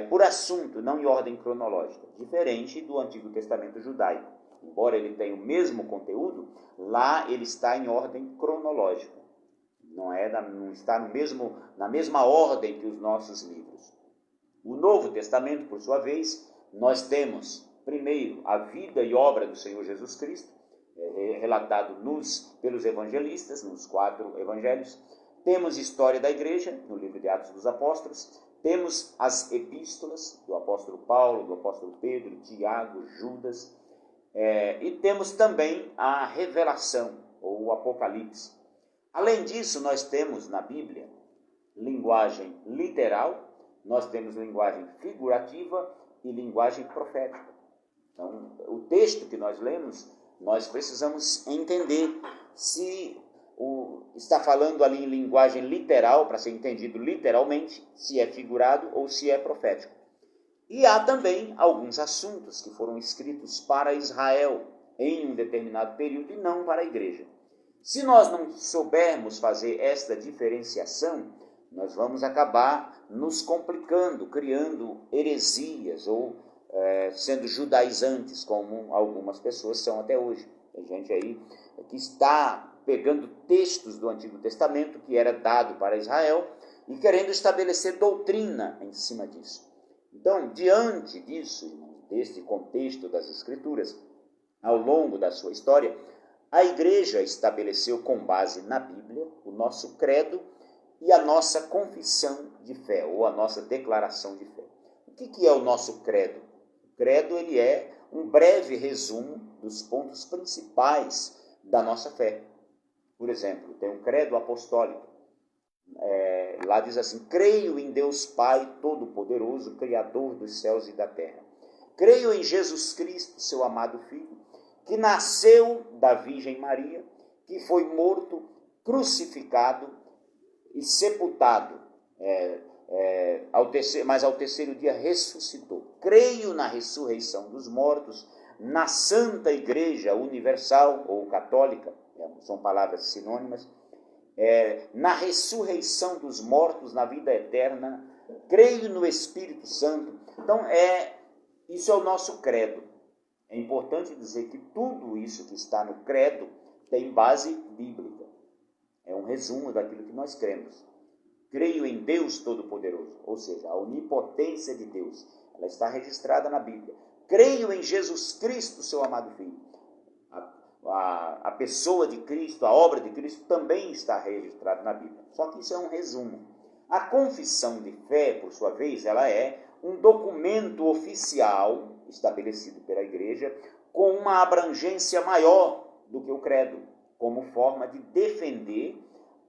S1: por assunto, não em ordem cronológica, diferente do Antigo Testamento judaico. Embora ele tenha o mesmo conteúdo, lá ele está em ordem cronológica. Não está na mesma ordem que os nossos livros. O Novo Testamento, por sua vez, nós temos, primeiro, a vida e obra do Senhor Jesus Cristo, relatado pelos evangelistas, nos 4 evangelhos. Temos história da igreja, no livro de Atos dos Apóstolos. Temos as epístolas do apóstolo Paulo, do apóstolo Pedro, Tiago, Judas. E temos também a revelação, ou o Apocalipse. Além disso, nós temos na Bíblia linguagem literal, nós temos linguagem figurativa e linguagem profética. Então, o texto que nós lemos, nós precisamos entender se está falando ali em linguagem literal, para ser entendido literalmente, se é figurado ou se é profético. E há também alguns assuntos que foram escritos para Israel em um determinado período e não para a igreja. Se nós não soubermos fazer esta diferenciação, nós vamos acabar nos complicando, criando heresias ou sendo judaizantes, como algumas pessoas são até hoje. Tem gente aí que está pegando textos do Antigo Testamento que era dado para Israel e querendo estabelecer doutrina em cima disso. Então, diante disso, deste contexto das Escrituras, ao longo da sua história, a Igreja estabeleceu com base na Bíblia o nosso credo e a nossa confissão de fé, ou a nossa declaração de fé. O que é o nosso credo? O credo ele é um breve resumo dos pontos principais da nossa fé. Por exemplo, tem um credo apostólico. Lá diz assim: creio em Deus Pai Todo-Poderoso, Criador dos céus e da terra. Creio em Jesus Cristo, seu amado Filho, que nasceu da Virgem Maria, que foi morto, crucificado e sepultado, mas ao terceiro dia ressuscitou. Creio na ressurreição dos mortos, na Santa Igreja Universal ou Católica, são palavras sinônimas, na ressurreição dos mortos, na vida eterna, creio no Espírito Santo. Então, isso é o nosso credo. É importante dizer que tudo isso que está no credo tem base bíblica. É um resumo daquilo que nós cremos. Creio em Deus Todo-Poderoso, ou seja, a onipotência de Deus. Ela está registrada na Bíblia. Creio em Jesus Cristo, seu amado Filho. A pessoa de Cristo, a obra de Cristo também está registrada na Bíblia. Só que isso é um resumo. A confissão de fé, por sua vez, ela é um documento oficial estabelecido pela Igreja com uma abrangência maior do que o credo, como forma de defender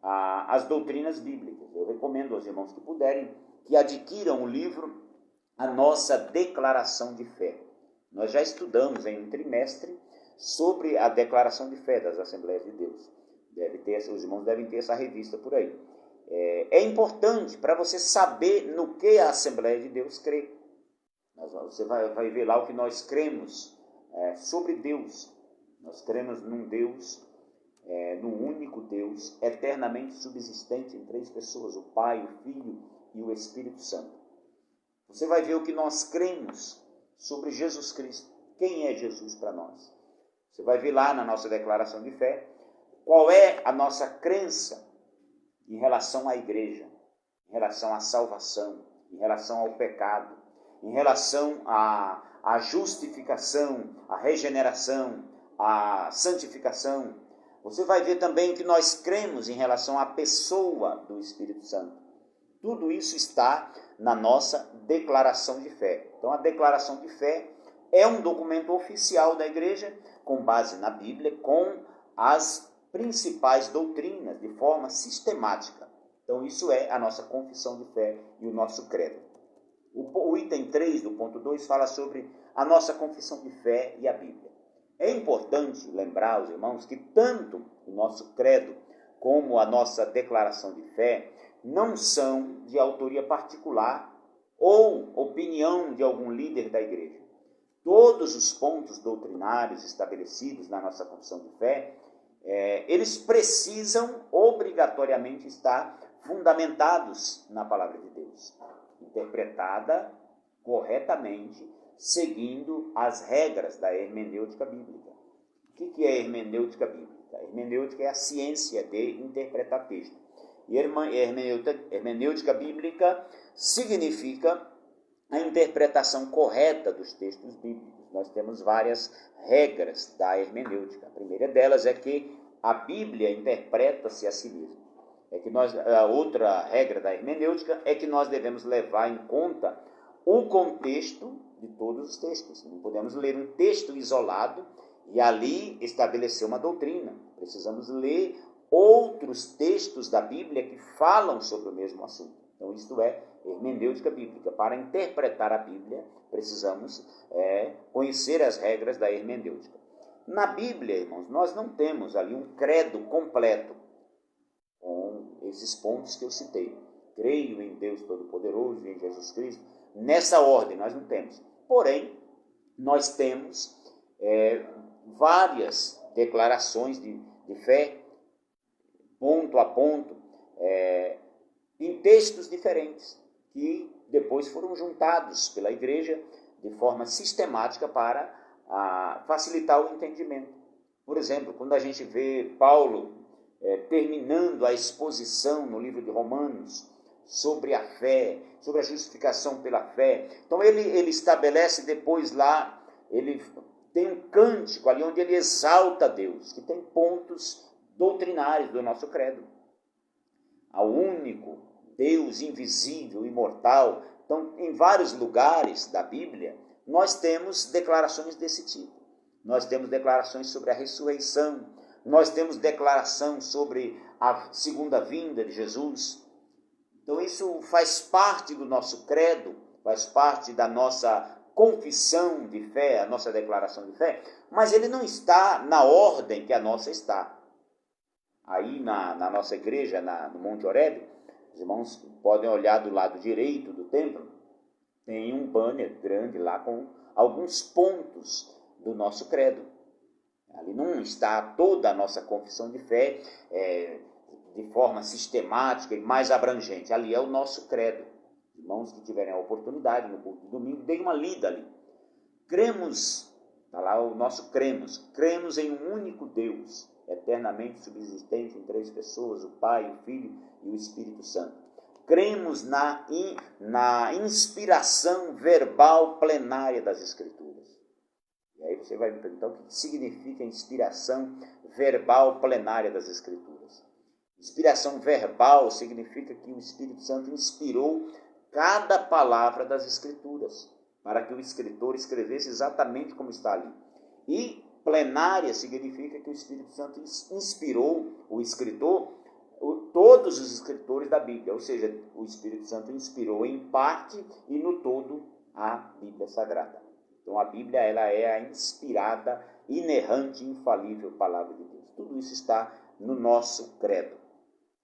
S1: as doutrinas bíblicas. Eu recomendo aos irmãos que puderem que adquiram o livro A Nossa Declaração de Fé. Nós já estudamos em um trimestre sobre a declaração de fé das Assembleias de Deus. Os irmãos devem ter essa revista por aí. É importante para você saber no que a Assembleia de Deus crê. Você vai ver lá o que nós cremos sobre Deus. Nós cremos num Deus, num único Deus, eternamente subsistente em três pessoas, o Pai, o Filho e o Espírito Santo. Você vai ver o que nós cremos sobre Jesus Cristo. Quem é Jesus para nós? Você vai ver lá na nossa declaração de fé qual é a nossa crença em relação à igreja, em relação à salvação, em relação ao pecado, em relação à justificação, à regeneração, à santificação. Você vai ver também que nós cremos em relação à pessoa do Espírito Santo. Tudo isso está na nossa declaração de fé. Então, a declaração de fé é um documento oficial da igreja, com base na Bíblia, com as principais doutrinas, de forma sistemática. Então, isso é a nossa confissão de fé e o nosso credo. O item 3 do ponto 2 fala sobre a nossa confissão de fé e a Bíblia. É importante lembrar aos irmãos que tanto o nosso credo como a nossa declaração de fé não são de autoria particular ou opinião de algum líder da igreja. Todos os pontos doutrinários estabelecidos na nossa confissão de fé, eles precisam obrigatoriamente estar fundamentados na palavra de Deus, interpretada corretamente, seguindo as regras da hermenêutica bíblica. O que é hermenêutica bíblica? A hermenêutica é a ciência de interpretar texto. E hermenêutica bíblica significa a interpretação correta dos textos bíblicos. Nós temos várias regras da hermenêutica. A primeira delas é que a Bíblia interpreta-se a si mesma. A outra regra da hermenêutica é que nós devemos levar em conta o contexto de todos os textos. Não podemos ler um texto isolado e ali estabelecer uma doutrina. Precisamos ler outros textos da Bíblia que falam sobre o mesmo assunto. Então, isto é hermenêutica bíblica. Para interpretar a Bíblia, precisamos conhecer as regras da hermenêutica. Na Bíblia, irmãos, nós não temos ali um credo completo com esses pontos que eu citei. Creio em Deus Todo-Poderoso e em Jesus Cristo. Nessa ordem, nós não temos. Porém, nós temos várias declarações de fé ponto a ponto, em textos diferentes, que depois foram juntados pela igreja de forma sistemática para facilitar o entendimento. Por exemplo, quando a gente vê Paulo terminando a exposição no livro de Romanos sobre a fé, sobre a justificação pela fé, então ele estabelece depois lá, ele tem um cântico ali onde ele exalta Deus, que tem pontos doutrinários do nosso credo. Ao único Deus invisível, imortal. Então, em vários lugares da Bíblia, nós temos declarações desse tipo. Nós temos declarações sobre a ressurreição, nós temos declaração sobre a segunda vinda de Jesus. Então, isso faz parte do nosso credo, faz parte da nossa confissão de fé, a nossa declaração de fé, mas ele não está na ordem que a nossa está. Aí na nossa igreja, no Monte Horebe, os irmãos podem olhar do lado direito do templo, tem um banner grande lá com alguns pontos do nosso credo. Ali não está toda a nossa confissão de fé de forma sistemática e mais abrangente. Ali é o nosso credo. Irmãos que tiverem a oportunidade no culto de domingo, deem uma lida ali. Cremos, está lá o nosso cremos em um único Deus, eternamente subsistente em 3 pessoas, o Pai, o Filho e o Espírito Santo. Cremos na inspiração verbal plenária das Escrituras. E aí você vai me perguntar o que significa inspiração verbal plenária das Escrituras. Inspiração verbal significa que o Espírito Santo inspirou cada palavra das Escrituras, para que o escritor escrevesse exatamente como está ali. E plenária significa que o Espírito Santo inspirou o escritor, todos os escritores da Bíblia, ou seja, o Espírito Santo inspirou em parte e no todo a Bíblia Sagrada. Então a Bíblia ela é a inspirada, inerrante, infalível palavra de Deus. Tudo isso está no nosso credo.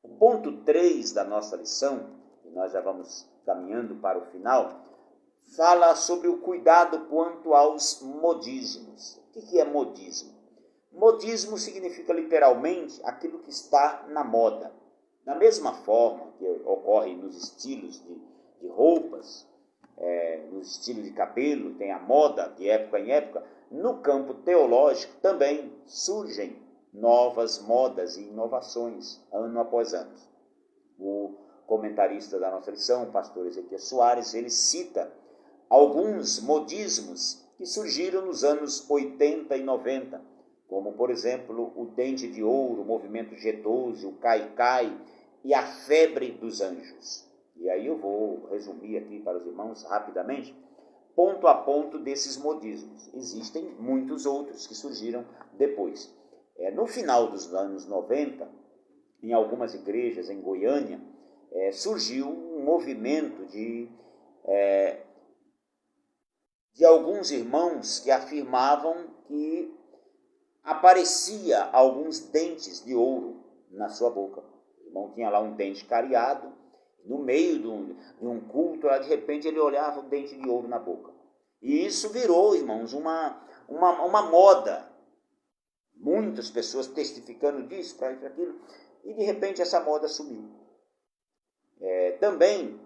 S1: O ponto 3 da nossa lição, e nós já vamos caminhando para o final, fala sobre o cuidado quanto aos modismos. O que é modismo? Modismo significa literalmente aquilo que está na moda. Da mesma forma que ocorre nos estilos de roupas, nos estilos de cabelo, tem a moda de época em época, no campo teológico também surgem novas modas e inovações, ano após ano. O comentarista da nossa lição, o pastor Ezequiel Soares, ele cita alguns modismos que surgiram nos anos 80 e 90, como, por exemplo, o dente de ouro, o movimento G12, o cai-cai e a febre dos anjos. E aí eu vou resumir aqui para os irmãos rapidamente, ponto a ponto desses modismos. Existem muitos outros que surgiram depois. No final dos anos 90, em algumas igrejas em Goiânia, surgiu um movimento de alguns irmãos que afirmavam que aparecia alguns dentes de ouro na sua boca. O irmão tinha lá um dente cariado, no meio de um culto, de repente ele olhava o dente de ouro na boca. E isso virou, irmãos, uma moda. Muitas pessoas testificando disso, para aquilo, e de repente essa moda sumiu. Também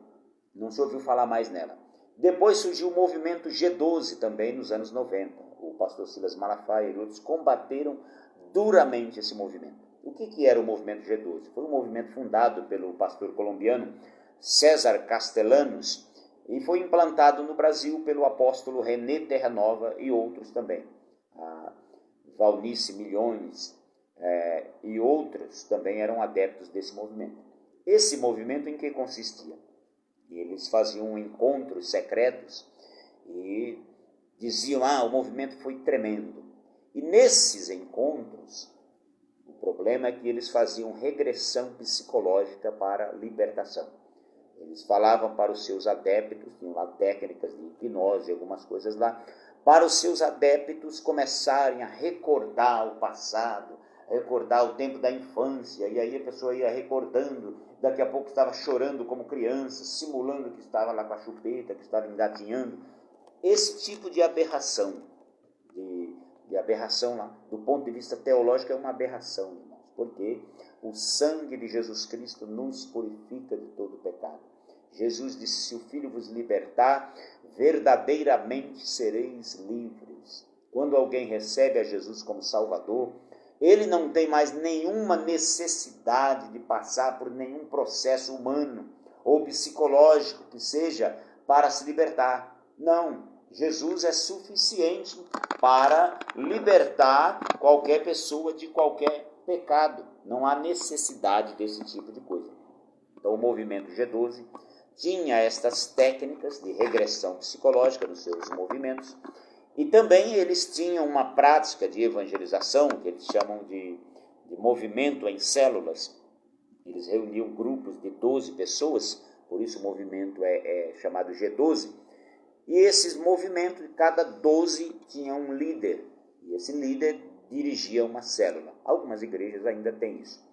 S1: não se ouviu falar mais nela. Depois surgiu o movimento G12 também nos anos 90. O pastor Silas Malafaia e outros combateram duramente esse movimento. O que era o movimento G12? Foi um movimento fundado pelo pastor colombiano César Castellanos e foi implantado no Brasil pelo apóstolo René Terranova e outros também. A Valnice Milhões e outros também eram adeptos desse movimento. Esse movimento em que consistia? Eles faziam encontros secretos e diziam, o movimento foi tremendo. E nesses encontros, o problema é que eles faziam regressão psicológica para libertação. Eles falavam para os seus adeptos, tinham lá técnicas de hipnose, algumas coisas lá, para os seus adeptos começarem a recordar o passado, recordar o tempo da infância, e aí a pessoa ia recordando, daqui a pouco estava chorando como criança, simulando que estava lá com a chupeta, que estava engatinhando. Esse tipo de aberração, de aberração lá, do ponto de vista teológico, é uma aberração, irmãos, porque o sangue de Jesus Cristo nos purifica de todo pecado. Jesus disse: se o Filho vos libertar, verdadeiramente sereis livres. Quando alguém recebe a Jesus como Salvador, ele não tem mais nenhuma necessidade de passar por nenhum processo humano ou psicológico que seja para se libertar. Não, Jesus é suficiente para libertar qualquer pessoa de qualquer pecado. Não há necessidade desse tipo de coisa. Então, o movimento G12 tinha estas técnicas de regressão psicológica nos seus movimentos, e também eles tinham uma prática de evangelização, que eles chamam de movimento em células. Eles reuniam grupos de 12 pessoas, por isso o movimento é chamado G12, e esses movimentos, cada 12 tinham um líder, e esse líder dirigia uma célula. Algumas igrejas ainda têm isso.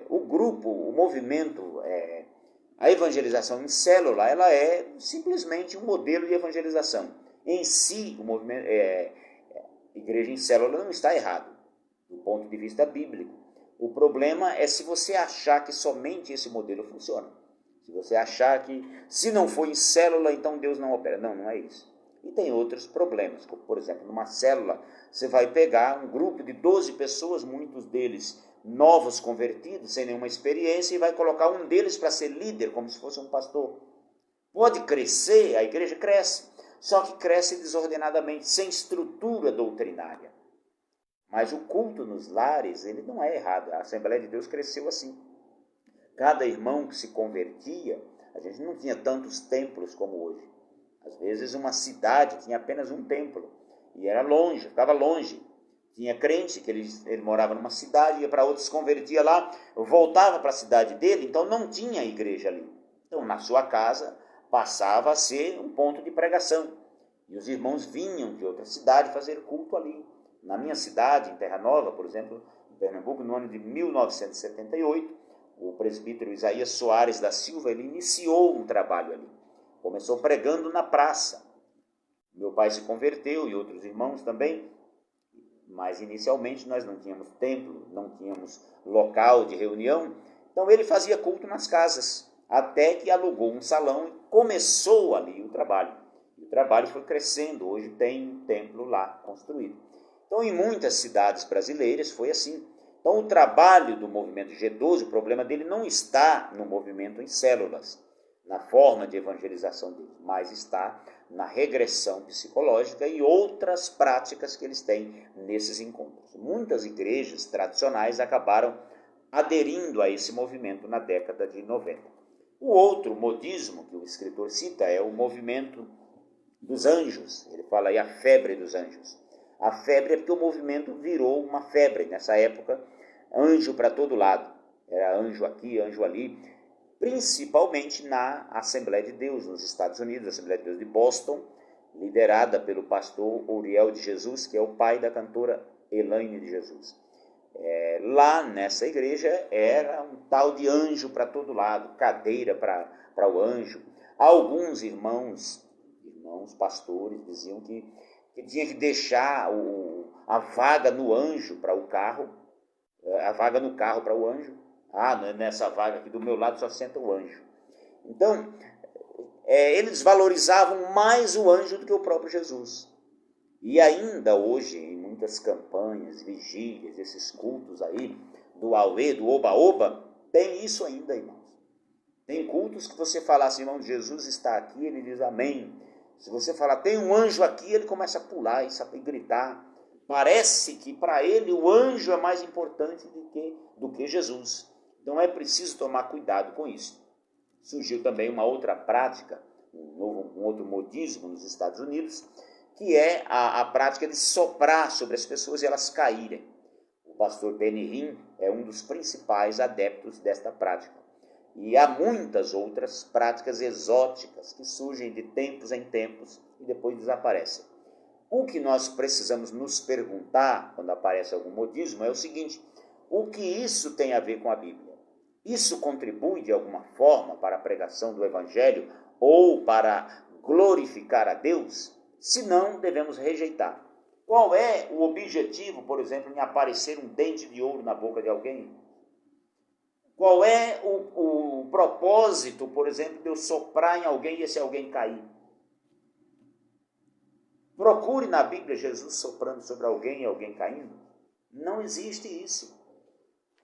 S1: O grupo, o movimento, a evangelização em célula, ela é simplesmente um modelo de evangelização. Em si, o movimento, igreja em célula não está errado, do ponto de vista bíblico. O problema é se você achar que somente esse modelo funciona. Se você achar que, se não for em célula, então Deus não opera. Não, não é isso. E tem outros problemas, como, por exemplo, numa célula, você vai pegar um grupo de 12 pessoas, muitos deles novos convertidos, sem nenhuma experiência, e vai colocar um deles para ser líder, como se fosse um pastor. Pode crescer, a igreja cresce, só que cresce desordenadamente, sem estrutura doutrinária. Mas o culto nos lares, ele não é errado. A Assembleia de Deus cresceu assim. Cada irmão que se convertia, a gente não tinha tantos templos como hoje. Às vezes uma cidade tinha apenas um templo, e era longe, ficava longe. Tinha crente que ele morava numa cidade, ia para outra, se convertia lá, voltava para a cidade dele, então não tinha igreja ali. Então, na sua casa, passava a ser um ponto de pregação. E os irmãos vinham de outra cidade fazer culto ali. Na minha cidade, em Terra Nova, por exemplo, em Pernambuco, no ano de 1978, o presbítero Isaías Soares da Silva, ele iniciou um trabalho ali. Começou pregando na praça. Meu pai se converteu e outros irmãos também, mas inicialmente nós não tínhamos templo, não tínhamos local de reunião, então ele fazia culto nas casas, até que alugou um salão e começou ali o trabalho. O trabalho foi crescendo, hoje tem um templo lá construído. Então, em muitas cidades brasileiras foi assim. Então, o trabalho do movimento G12, o problema dele não está no movimento em células, na forma de evangelização dele, mas está na regressão psicológica e outras práticas que eles têm nesses encontros. Muitas igrejas tradicionais acabaram aderindo a esse movimento na década de 90. O outro modismo que o escritor cita é o movimento dos anjos. Ele fala aí a febre dos anjos. A febre é porque o movimento virou uma febre. Nessa época, anjo para todo lado. Era anjo aqui, anjo ali. Principalmente na Assembleia de Deus, nos Estados Unidos, a Assembleia de Deus de Boston, liderada pelo pastor Uriel de Jesus, que é o pai da cantora Elaine de Jesus. Lá nessa igreja era um tal de anjo para todo lado, cadeira para o anjo. Alguns irmãos pastores, diziam que tinha que deixar a vaga no anjo para o carro, a vaga no carro para o anjo. Nessa vaga aqui do meu lado só senta o anjo. Então, eles valorizavam mais o anjo do que o próprio Jesus. E ainda hoje, em muitas campanhas, vigílias, esses cultos aí, do Aue, do Oba-Oba, tem isso ainda, irmãos. Tem cultos que você fala assim, irmão, Jesus está aqui, ele diz amém. Se você falar, tem um anjo aqui, ele começa a pular e gritar. Parece que para ele o anjo é mais importante do que Jesus. Então é preciso tomar cuidado com isso. Surgiu também uma outra prática, um outro modismo nos Estados Unidos, que é a prática de soprar sobre as pessoas e elas caírem. O pastor Benny Hinn é um dos principais adeptos desta prática. E há muitas outras práticas exóticas que surgem de tempos em tempos e depois desaparecem. O que nós precisamos nos perguntar quando aparece algum modismo é o seguinte: o que isso tem a ver com a Bíblia? Isso contribui de alguma forma para a pregação do Evangelho ou para glorificar a Deus? Se não, devemos rejeitar. Qual é o objetivo, por exemplo, em aparecer um dente de ouro na boca de alguém? Qual é o propósito, por exemplo, de eu soprar em alguém e esse alguém cair? Procure na Bíblia Jesus soprando sobre alguém e alguém caindo. Não existe isso.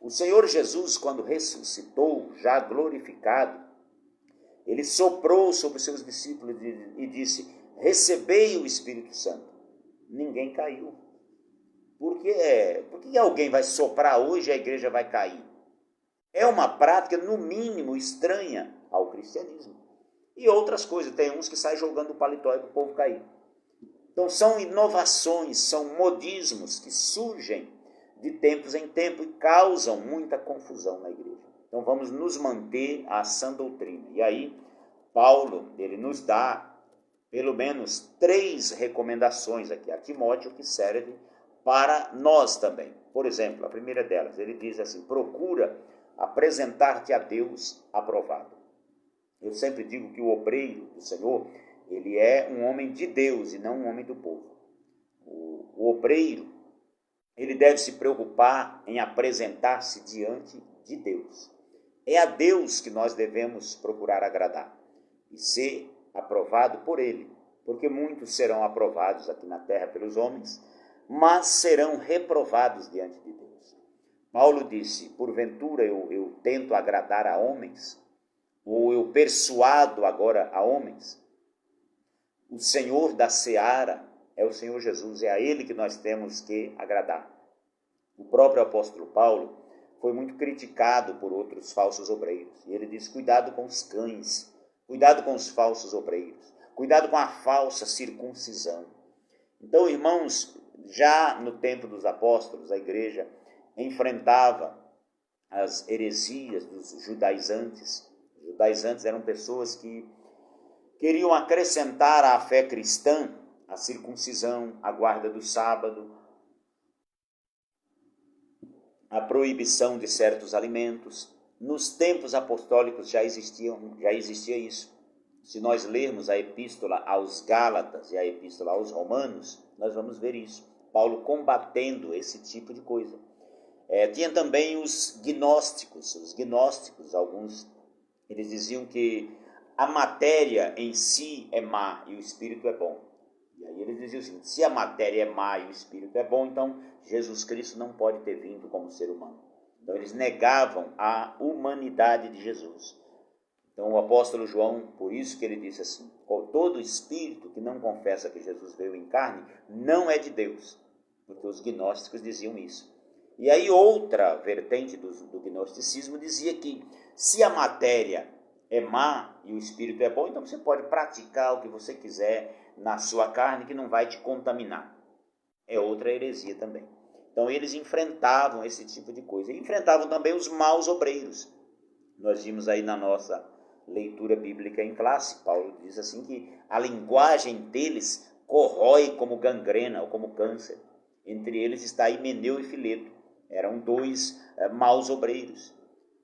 S1: O Senhor Jesus, quando ressuscitou, já glorificado, ele soprou sobre os seus discípulos e disse: recebei o Espírito Santo. Ninguém caiu. Por que alguém vai soprar hoje e a igreja vai cair? É uma prática, no mínimo, estranha ao cristianismo. E outras coisas, tem uns que saem jogando o paletó para o povo cair. Então são inovações, são modismos que surgem de tempos em tempo e causam muita confusão na igreja. Então vamos nos manter à sã doutrina. E aí, Paulo, ele nos dá pelo menos 3 recomendações aqui a Timóteo que servem para nós também. Por exemplo, a primeira delas, ele diz assim: procura apresentar-te a Deus aprovado. Eu sempre digo que o obreiro do Senhor, ele é um homem de Deus e não um homem do povo. O obreiro, ele deve se preocupar em apresentar-se diante de Deus. É a Deus que nós devemos procurar agradar e ser aprovado por Ele, porque muitos serão aprovados aqui na terra pelos homens, mas serão reprovados diante de Deus. Paulo disse: porventura eu tento agradar a homens, ou eu persuado agora a homens? O Senhor da seara é o Senhor Jesus, é a Ele que nós temos que agradar. O próprio apóstolo Paulo foi muito criticado por outros falsos obreiros. E ele diz: cuidado com os cães, cuidado com os falsos obreiros, cuidado com a falsa circuncisão. Então, irmãos, já no tempo dos apóstolos, a igreja enfrentava as heresias dos judaizantes. Os judaizantes eram pessoas que queriam acrescentar à fé cristã a circuncisão, a guarda do sábado, a proibição de certos alimentos. Nos tempos apostólicos já existia isso. Se nós lermos a epístola aos Gálatas e a epístola aos Romanos, nós vamos ver isso. Paulo combatendo esse tipo de coisa. Tinha também os gnósticos, alguns, eles diziam que a matéria em si é má e o espírito é bom. E aí eles diziam assim: se a matéria é má e o espírito é bom, então Jesus Cristo não pode ter vindo como ser humano. Então eles negavam a humanidade de Jesus. Então o apóstolo João, por isso que ele disse assim: todo espírito que não confessa que Jesus veio em carne não é de Deus, porque os gnósticos diziam isso. E aí outra vertente do gnosticismo dizia que se a matéria é má e o espírito é bom, então você pode praticar o que você quiser na sua carne que não vai te contaminar. É outra heresia também. Então eles enfrentavam esse tipo de coisa. E enfrentavam também os maus obreiros. Nós vimos aí na nossa leitura bíblica em classe, Paulo diz assim que a linguagem deles corrói como gangrena ou como câncer. Entre eles está Himeneu e Fileto. Eram 2 maus obreiros.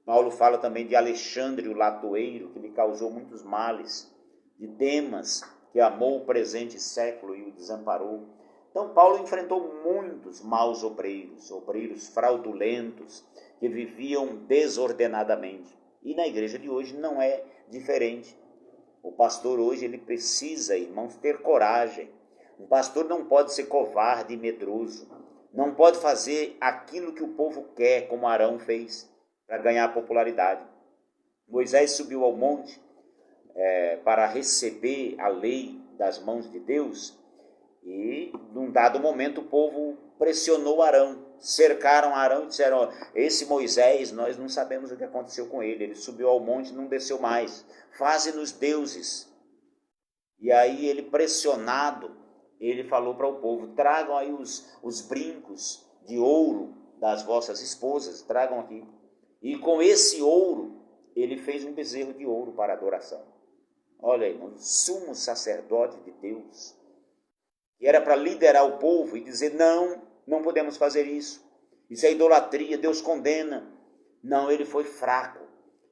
S1: Paulo fala também de Alexandre, o latoeiro, que lhe causou muitos males. De Demas, que amou o presente século e o desamparou. Então Paulo enfrentou muitos maus obreiros fraudulentos, que viviam desordenadamente. E na igreja de hoje não é diferente. O pastor hoje ele precisa, irmãos, ter coragem. Um pastor não pode ser covarde e medroso. Não pode fazer aquilo que o povo quer, como Arão fez, para ganhar popularidade. Moisés subiu ao monte para receber a lei das mãos de Deus e, num dado momento, o povo pressionou Arão, cercaram Arão e disseram: esse Moisés, nós não sabemos o que aconteceu com ele, ele subiu ao monte e não desceu mais, faze-nos deuses. E aí ele, pressionado, ele falou para o povo: tragam aí os brincos de ouro das vossas esposas, tragam aqui. E com esse ouro, ele fez um bezerro de ouro para adoração. Olha, irmão, sumo sacerdote de Deus, que era para liderar o povo e dizer: não podemos fazer isso. Isso é idolatria, Deus condena. Não, ele foi fraco.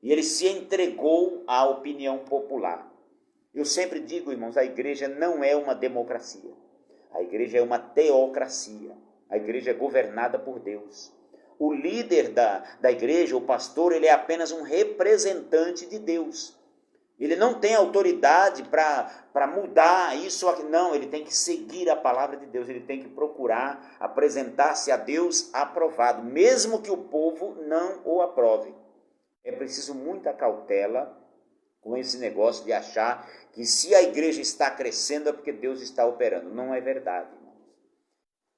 S1: E ele se entregou à opinião popular. Eu sempre digo, irmãos, a igreja não é uma democracia. A igreja é uma teocracia. A igreja é governada por Deus. O líder da igreja, o pastor, ele é apenas um representante de Deus. Ele não tem autoridade para mudar isso ou aquilo. Não, ele tem que seguir a palavra de Deus. Ele tem que procurar apresentar-se a Deus aprovado, mesmo que o povo não o aprove. É preciso muita cautela com esse negócio de achar que se a igreja está crescendo é porque Deus está operando. Não é verdade.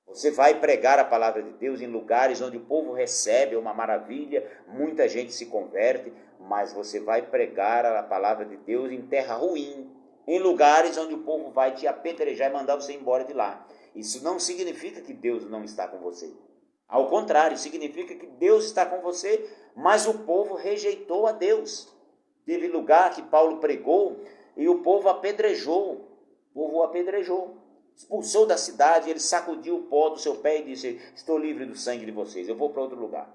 S1: Você vai pregar a palavra de Deus em lugares onde o povo recebe, é uma maravilha, muita gente se converte, mas você vai pregar a palavra de Deus em terra ruim, em lugares onde o povo vai te apedrejar e mandar você embora de lá. Isso não significa que Deus não está com você. Ao contrário, significa que Deus está com você, mas o povo rejeitou a Deus. Teve lugar que Paulo pregou e o povo apedrejou. O povo o apedrejou. Expulsou da cidade, ele sacudiu o pó do seu pé e disse: estou livre do sangue de vocês, eu vou para outro lugar.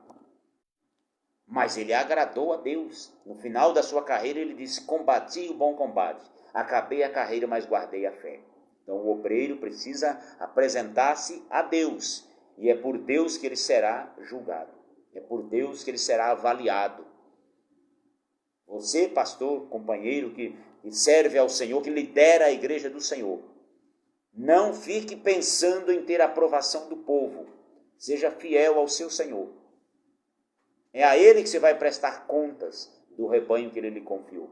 S1: Mas ele agradou a Deus. No final da sua carreira ele disse: combati o bom combate, acabei a carreira, mas guardei a fé. Então o obreiro precisa apresentar-se a Deus, e é por Deus que ele será julgado, é por Deus que ele será avaliado. Você, pastor, companheiro que serve ao Senhor, que lidera a igreja do Senhor, não fique pensando em ter a aprovação do povo. Seja fiel ao seu Senhor. É a Ele que você vai prestar contas do rebanho que Ele lhe confiou.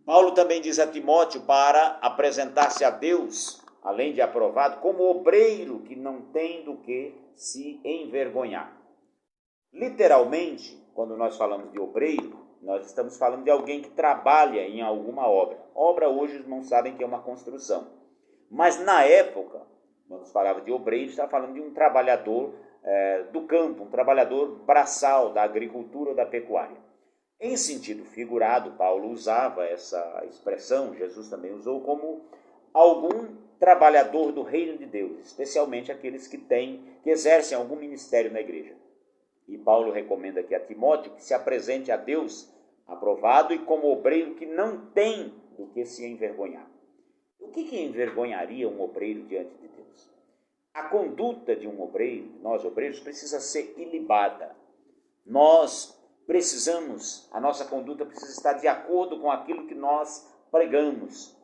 S1: Paulo também diz a Timóteo para apresentar-se a Deus, além de aprovado, como obreiro que não tem do que se envergonhar. Literalmente, quando nós falamos de obreiro, nós estamos falando de alguém que trabalha em alguma obra. Obra hoje os irmãos sabem que é uma construção. Mas na época, quando se falava de obreiro, está falando de um trabalhador do campo, um trabalhador braçal da agricultura ou da pecuária. Em sentido figurado, Paulo usava essa expressão, Jesus também usou, como algum trabalhador do reino de Deus, especialmente aqueles que exercem algum ministério na igreja. E Paulo recomenda aqui a Timóteo que se apresente a Deus aprovado e como obreiro que não tem do que se envergonhar. O que envergonharia um obreiro diante de Deus? A conduta de um obreiro, nós obreiros, precisa ser ilibada. A nossa conduta precisa estar de acordo com aquilo que nós pregamos.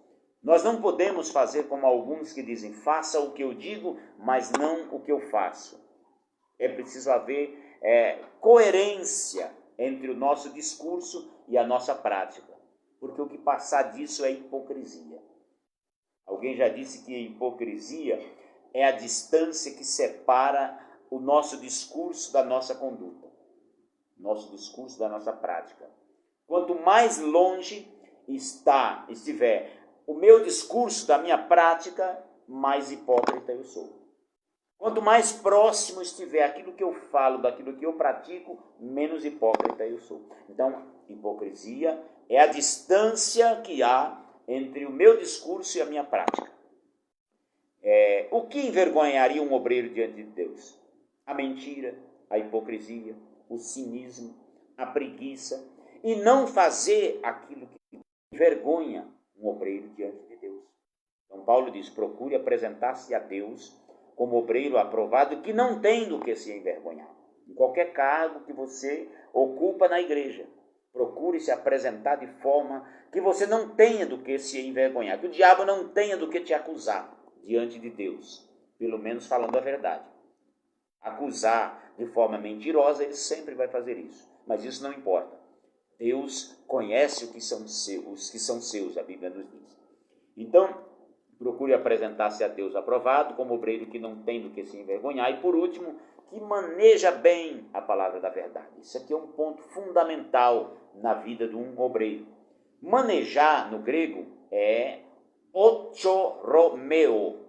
S1: Nós não podemos fazer como alguns que dizem: faça o que eu digo, mas não o que eu faço. É preciso haver coerência entre o nosso discurso e a nossa prática, porque o que passar disso é hipocrisia. Alguém já disse que a hipocrisia é a distância que separa o nosso discurso da nossa conduta, nosso discurso da nossa prática. Quanto mais longe estiver o meu discurso da minha prática, mais hipócrita eu sou. Quanto mais próximo estiver aquilo que eu falo daquilo que eu pratico, menos hipócrita eu sou. Então, hipocrisia é a distância que há entre o meu discurso e a minha prática. O que envergonharia um obreiro diante de Deus? A mentira, a hipocrisia, o cinismo, a preguiça, e não fazer aquilo que envergonha um obreiro diante de Deus. Então Paulo diz: procure apresentar-se a Deus como obreiro aprovado, que não tem do que se envergonhar. Em qualquer cargo que você ocupa na igreja, procure se apresentar de forma que você não tenha do que se envergonhar, que o diabo não tenha do que te acusar diante de Deus, pelo menos falando a verdade. Acusar de forma mentirosa, ele sempre vai fazer isso, mas isso não importa. Deus conhece os que são seus, a Bíblia nos diz. Então, procure apresentar-se a Deus aprovado, como obreiro que não tem do que se envergonhar. E por último, que maneja bem a palavra da verdade. Isso aqui é um ponto fundamental na vida de um obreiro. Manejar, no grego, é orthoromeo.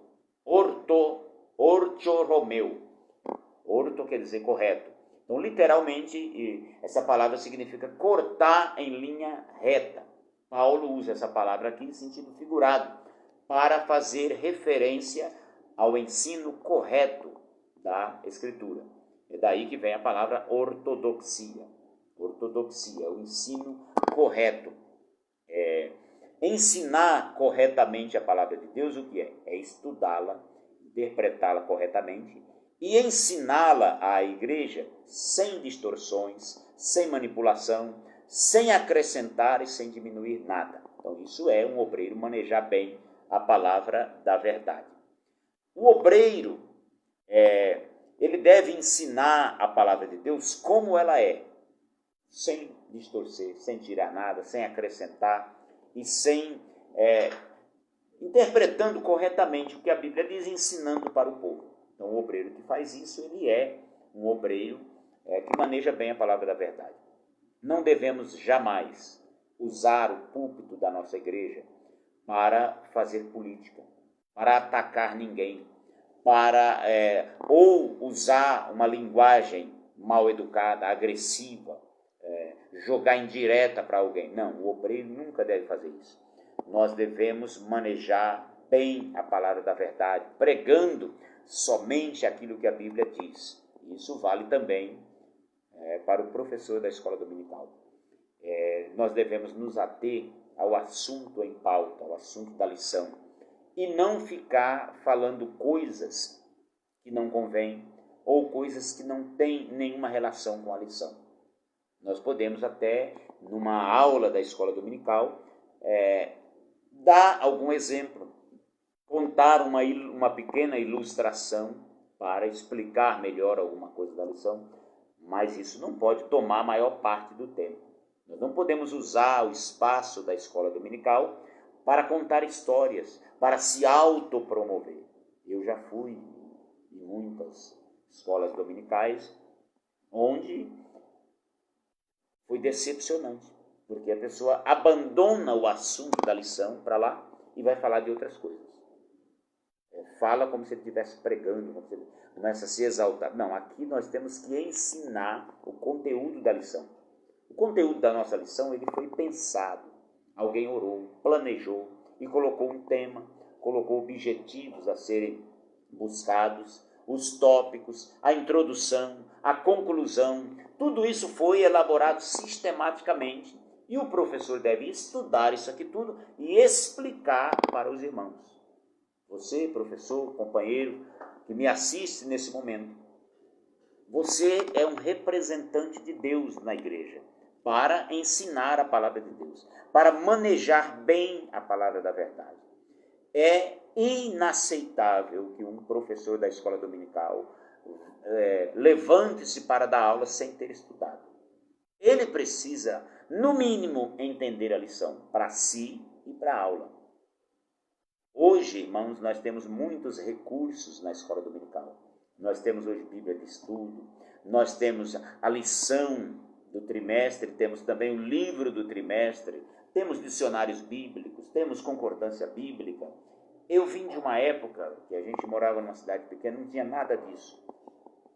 S1: Orthoromeo. Orto quer dizer correto. Então, literalmente, essa palavra significa cortar em linha reta. Paulo usa essa palavra aqui em sentido figurado, para fazer referência ao ensino correto da Escritura. É daí que vem a palavra ortodoxia. Ortodoxia é o ensino correto. Ensinar corretamente a palavra de Deus, o que é? É estudá-la, interpretá-la corretamente e ensiná-la à igreja sem distorções, sem manipulação, sem acrescentar e sem diminuir nada. Então isso é um obreiro manejar bem a palavra da verdade. O obreiro, ele deve ensinar a palavra de Deus como ela é, sem distorcer, sem tirar nada, sem acrescentar e sem interpretando corretamente o que a Bíblia diz, ensinando para o povo. Então o obreiro que faz isso, ele é um obreiro que maneja bem a palavra da verdade. Não devemos jamais usar o púlpito da nossa igreja para fazer política, para atacar ninguém, para ou usar uma linguagem mal educada, agressiva, jogar indireta para alguém. Não, o obreiro nunca deve fazer isso. Nós devemos manejar bem a palavra da verdade, pregando somente aquilo que a Bíblia diz. Isso vale também para o professor da escola dominical. Nós devemos nos ater ao assunto em pauta, ao assunto da lição, e não ficar falando coisas que não convêm ou coisas que não têm nenhuma relação com a lição. Nós podemos até, numa aula da escola dominical, dar algum exemplo, contar uma pequena ilustração para explicar melhor alguma coisa da lição, mas isso não pode tomar a maior parte do tempo. Nós não podemos usar o espaço da escola dominical para contar histórias, para se autopromover. Eu já fui em muitas escolas dominicais onde foi decepcionante, porque a pessoa abandona o assunto da lição para lá e vai falar de outras coisas. Fala como se ele estivesse pregando, como se ele começa a se exaltar. Não, aqui nós temos que ensinar o conteúdo da lição. O conteúdo da nossa lição, ele foi pensado. Alguém orou, planejou e colocou um tema, colocou objetivos a serem buscados, os tópicos, a introdução, a conclusão. Tudo isso foi elaborado sistematicamente e o professor deve estudar isso aqui tudo e explicar para os irmãos. Você, professor, companheiro, que me assiste nesse momento, você é um representante de Deus na igreja para ensinar a palavra de Deus, para manejar bem a palavra da verdade. É inaceitável que um professor da escola dominical levante-se para dar aula sem ter estudado. Ele precisa, no mínimo, entender a lição para si e para a aula. Hoje, irmãos, nós temos muitos recursos na escola dominical. Nós temos hoje Bíblia de estudo, nós temos a lição do trimestre, temos também o livro do trimestre, temos dicionários bíblicos, temos concordância bíblica. Eu vim de uma época que a gente morava numa cidade pequena, não tinha nada disso.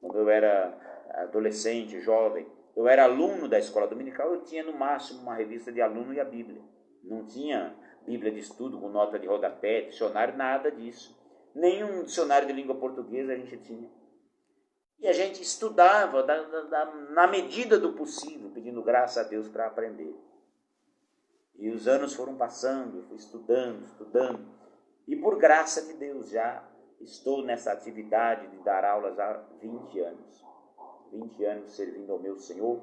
S1: Quando eu era adolescente, jovem, eu era aluno da escola dominical, eu tinha no máximo uma revista de aluno e a Bíblia. Não tinha Bíblia de estudo com nota de rodapé, dicionário, nada disso. Nenhum dicionário de língua portuguesa a gente tinha. E a gente estudava na medida do possível, pedindo graça a Deus para aprender. E os anos foram passando, eu fui estudando. E por graça de Deus já estou nessa atividade de dar aulas há 20 anos. 20 anos servindo ao meu Senhor.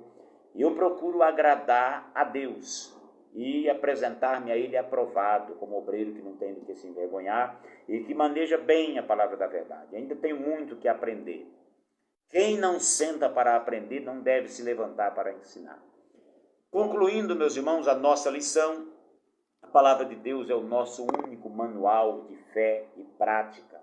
S1: E eu procuro agradar a Deus e apresentar-me a Ele aprovado, como obreiro que não tem do que se envergonhar e que maneja bem a palavra da verdade. Ainda tenho muito que aprender. Quem não senta para aprender não deve se levantar para ensinar. Concluindo, meus irmãos, a nossa lição, a palavra de Deus é o nosso único manual de fé e prática.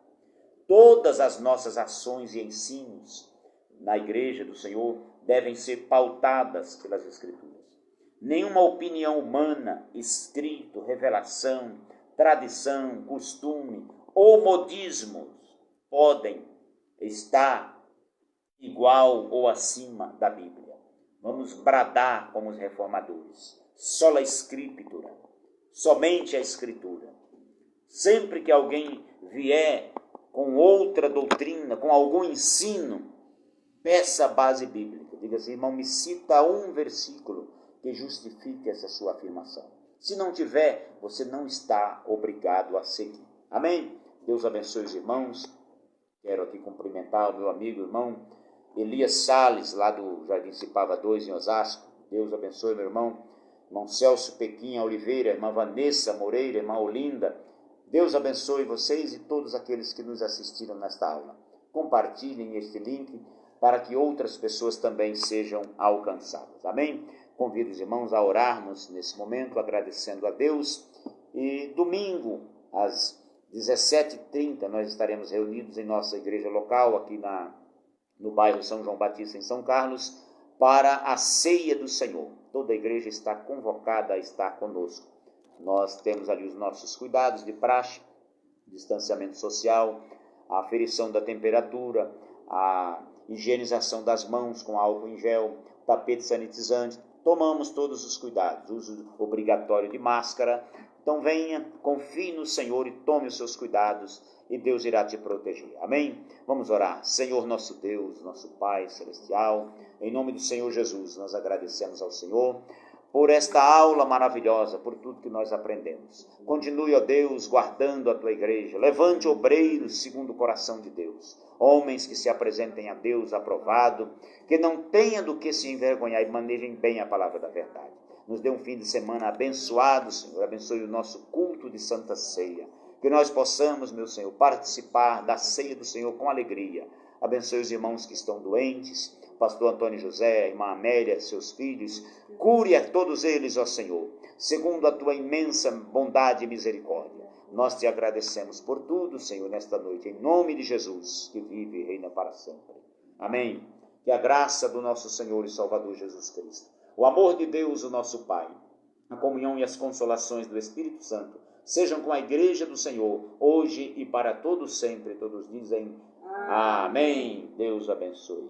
S1: Todas as nossas ações e ensinos na igreja do Senhor devem ser pautadas pelas Escrituras. Nenhuma opinião humana, escrito, revelação, tradição, costume ou modismos podem estar igual ou acima da Bíblia. Vamos bradar como os reformadores. Sola Scriptura, somente a Escritura. Sempre que alguém vier com outra doutrina, com algum ensino, peça a base bíblica. Diga assim, irmão, me cita um versículo que justifique essa sua afirmação. Se não tiver, você não está obrigado a seguir. Amém? Deus abençoe os irmãos. Quero aqui cumprimentar o meu amigo, irmão Elias Salles, lá do Jardim Cipava 2, em Osasco. Deus abençoe, meu irmão. Irmão Celso Pequinha Oliveira, irmã Vanessa Moreira, irmã Olinda. Deus abençoe vocês e todos aqueles que nos assistiram nesta aula. Compartilhem este link para que outras pessoas também sejam alcançadas. Amém? Convido os irmãos a orarmos nesse momento, agradecendo a Deus. E domingo, às 17h30, nós estaremos reunidos em nossa igreja local, aqui no bairro São João Batista, em São Carlos, para a ceia do Senhor. Toda a igreja está convocada a estar conosco. Nós temos ali os nossos cuidados de praxe, distanciamento social, a aferição da temperatura, a higienização das mãos com álcool em gel, tapete sanitizante. Tomamos todos os cuidados, uso obrigatório de máscara. Então venha, confie no Senhor e tome os seus cuidados e Deus irá te proteger. Amém? Vamos orar. Senhor nosso Deus, nosso Pai celestial, em nome do Senhor Jesus, nós agradecemos ao Senhor por esta aula maravilhosa, por tudo que nós aprendemos. Continue, ó Deus, guardando a tua igreja. Levante obreiros segundo o coração de Deus. Homens que se apresentem a Deus aprovado, que não tenha do que se envergonhar e manejem bem a palavra da verdade. Nos dê um fim de semana abençoado, Senhor. Abençoe o nosso culto de Santa Ceia. Que nós possamos, meu Senhor, participar da ceia do Senhor com alegria. Abençoe os irmãos que estão doentes, pastor Antônio José, a irmã Amélia, seus filhos. Cure a todos eles, ó Senhor, segundo a tua imensa bondade e misericórdia. Nós te agradecemos por tudo, Senhor, nesta noite, em nome de Jesus, que vive e reina para sempre. Amém. Que a graça do nosso Senhor e Salvador Jesus Cristo, o amor de Deus, o nosso Pai, a comunhão e as consolações do Espírito Santo, sejam com a igreja do Senhor, hoje e para todos sempre. Todos dizem amém. Deus abençoe.